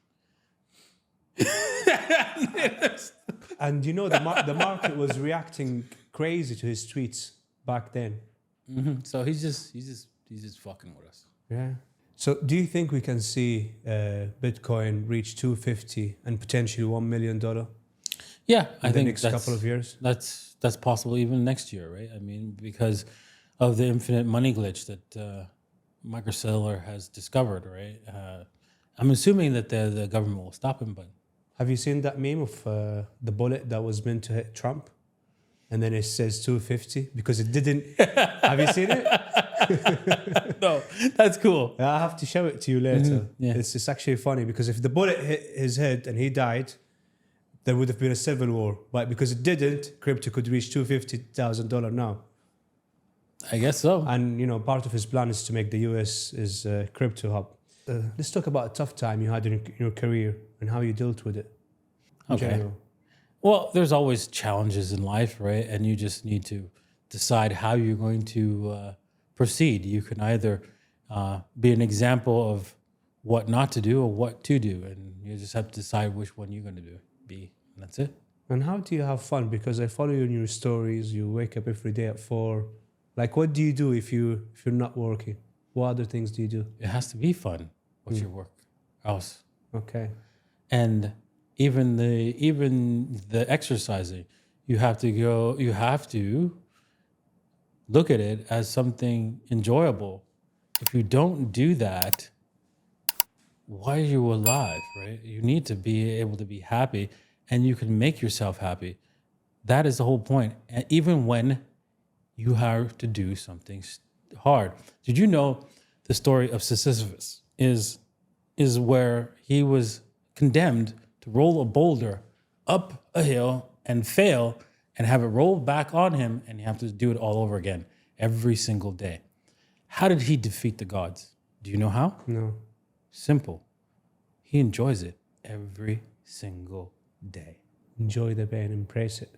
And you know, the market was reacting crazy to his tweets back then. So he's just fucking with us. Yeah. So do you think we can see Bitcoin reach 250 and potentially $1 million Yeah, I in the think next couple of years? That's possible even next year, right? I mean, because of the infinite money glitch that Microsoft has discovered, right? I'm assuming that the government will stop him, but Have you seen that meme of the bullet that was meant to hit Trump? And then it says 250 because it didn't. Have you seen it? no, that's cool. I have to show it to you later. Yeah. It's actually funny because if the bullet hit his head and he died, there would have been a civil war. But because it didn't, crypto could reach $250,000 now. I guess so. And you know, part of his plan is to make the US is a crypto hub. Let's talk about a tough time you had in your career and how you dealt with it. in Okay. general. Well, there's always challenges in life, right? And you just need to decide how you're going to proceed. You can either be an example of what not to do or what to do, and you just have to decide which one you're going to be, and that's it. And how do you have fun? Because I follow you in your stories. You wake up every day at 4. Like, what do you do if you're not working? What other things do you do? It has to be fun with your work, else. Okay. And even the exercising, you have to look at it as something enjoyable. If you don't do that, why are you alive, right? You need to be able to be happy, and you can make yourself happy. That is the whole point. And even when you have to do something hard. Did you know the story of Sisyphus is where he was condemned to roll a boulder up a hill and fail and have it roll back on him, and you have to do it all over again every single day. How did he defeat the gods? Do you know how? No. Simple. He enjoys it every single day. Enjoy the pain, embrace it.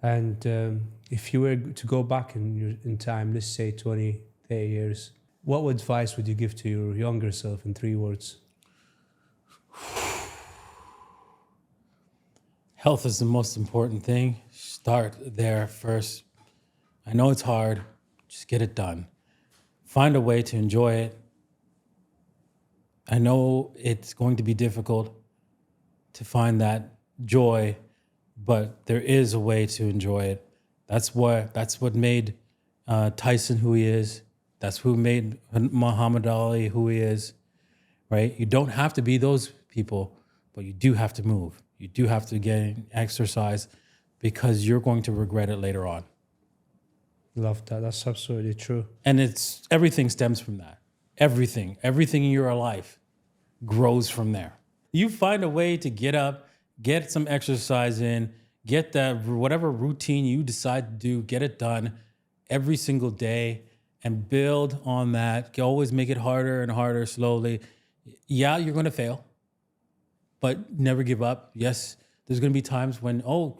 And if you were to go back in time, let's say 20, 30 years, what advice would you give to your younger self in 3 words? Health is the most important thing. Start there first. I know it's hard. Just get it done. Find a way to enjoy it. I know it's going to be difficult to find that joy, but there is a way to enjoy it. That's what made Tyson who he is. That's who made Muhammad Ali who he is, right? You don't have to be those people, but you do have to move. You do have to get exercise because you're going to regret it later on. Love that. That's absolutely true. And everything stems from that. Everything in your life grows from there. You find a way to get up, get some exercise in, get that whatever routine you decide to do, get it done every single day and build on that. You always make it harder and harder slowly. Yeah, you're going to fail, but never give up. Yes, there's going to be times when, oh,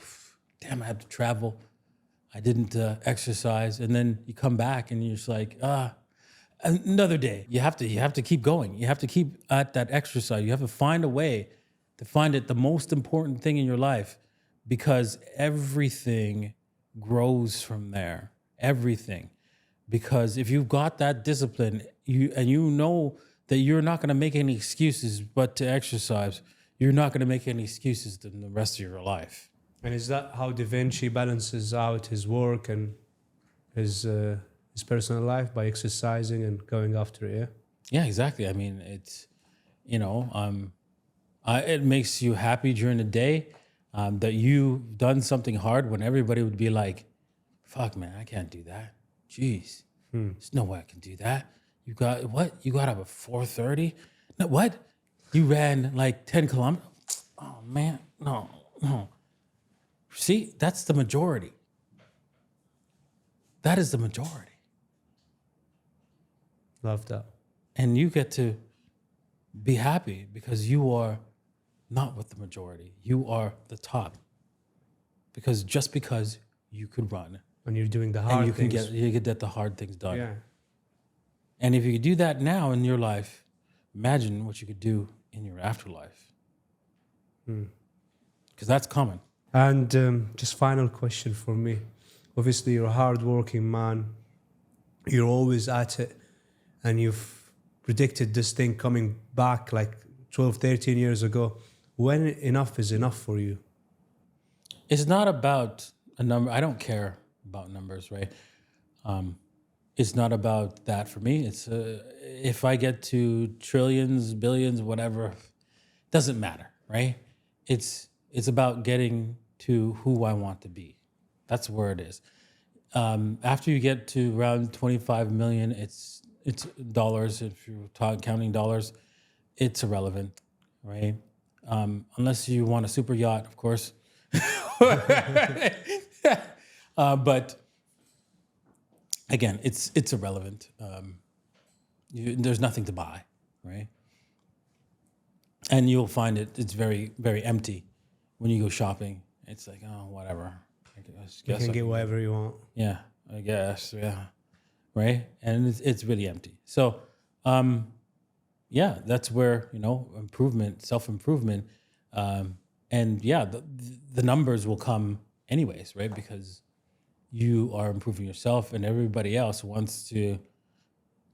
damn, I have to travel. I didn't exercise. And then you come back and you're just like, another day. You have to keep going. You have to keep at that exercise. You have to find a way to find it the most important thing in your life, because everything grows from there. Everything. Because if you've got that discipline, you know that you're not going to make any excuses but to exercise, you're not going to make any excuses in the rest of your life. And is that how Davinci balances out his work and his personal life, by exercising and going after it? Yeah, exactly. I mean, it's, it makes you happy during the day that you've done something hard when everybody would be like, fuck, man, I can't do that. Jeez, there's no way I can do that. You got what? You got up at 4:30? No, what? You ran like 10 kilometers? Oh, man, no. See, that's the majority. That is the majority. Love that. And you get to be happy because you are not with the majority. You are the top. Because just because you could run. And you're doing the hard and things. you can get the hard things done. Yeah. And if you do that now in your life, imagine what you could do in your afterlife. Because that's common. And just final question for me. Obviously, you're a hardworking man. You're always at it. And you've predicted this thing coming back like 12, 13 years ago. When enough is enough for you? It's not about a number. I don't care about numbers, right? It's not about that for me. It's if I get to trillions, billions, whatever, doesn't matter, right? It's about getting to who I want to be. That's where it is. After you get to around 25 million, it's dollars. If you're counting dollars, it's irrelevant, right? Unless you want a super yacht, of course. But again, it's irrelevant. There's nothing to buy, right? And you'll find it's very, very empty when you go shopping. It's like, oh, whatever. You can get whatever you want. Yeah, I guess. Yeah, right. And it's really empty. So, yeah, that's where improvement, self-improvement, and yeah, the numbers will come anyways, right? Because you are improving yourself, and everybody else wants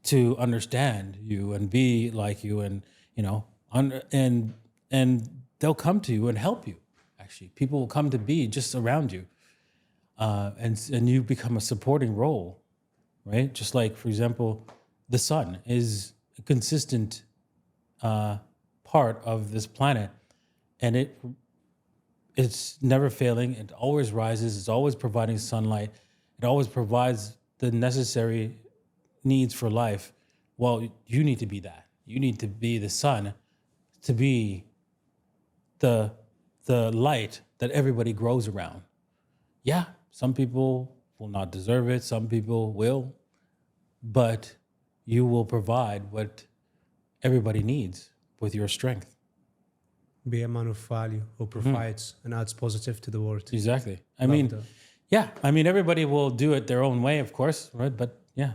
to understand you and be like you, and and they'll come to you and help you. Actually, people will come to be just around you, and you become a supporting role, right? Just like, for example, the sun is a consistent part of this planet, and it's never failing. It always rises. It's always providing sunlight. It always provides the necessary needs for life. Well, you need to be that. You need to be the sun, to be the light that everybody grows around. Yeah, some people will not deserve it. Some people will. But you will provide what everybody needs with your strength. Be a man of value who provides and adds positive to the world. Exactly. I mean, everybody will do it their own way, of course, right? But yeah,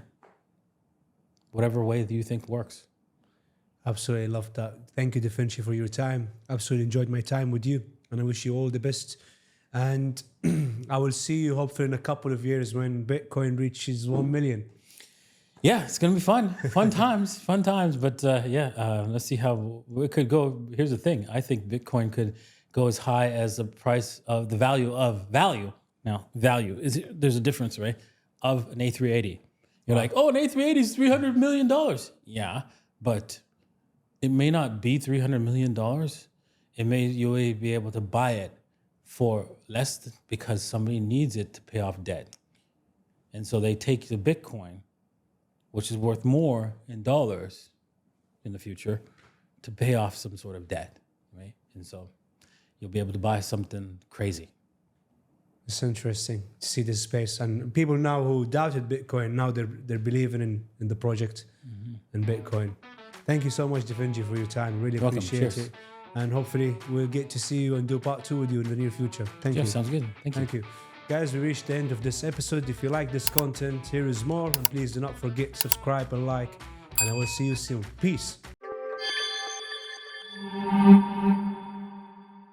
whatever way do you think works. Absolutely love that. Thank you, Davinci, for your time. Absolutely enjoyed my time with you, and I wish you all the best. And I will see you hopefully in a couple of years when Bitcoin reaches 1 million. Yeah, it's going to be fun. Fun times. But let's see how it could go. Here's the thing. I think Bitcoin could go as high as the price of the value of value. Now, value, there's a difference, right? Of an A380. You're like, oh, an A380 is $300 million. Yeah, but it may not be $300 million. You may be able to buy it for less because somebody needs it to pay off debt. And so they take the Bitcoin, which is worth more in dollars in the future, to pay off some sort of debt, right? And so you'll be able to buy something crazy. It's interesting to see this space. And people now who doubted Bitcoin, now they're believing in the project and Bitcoin. Thank you so much, Davinci, for your time. Really appreciate it. And hopefully we'll get to see you and do part 2 with you in the near future. Thank you. Sounds good. Thank you. Guys, we reached the end of this episode. If you like this content, here is more. And please do not forget to subscribe and like. And I will see you soon. Peace.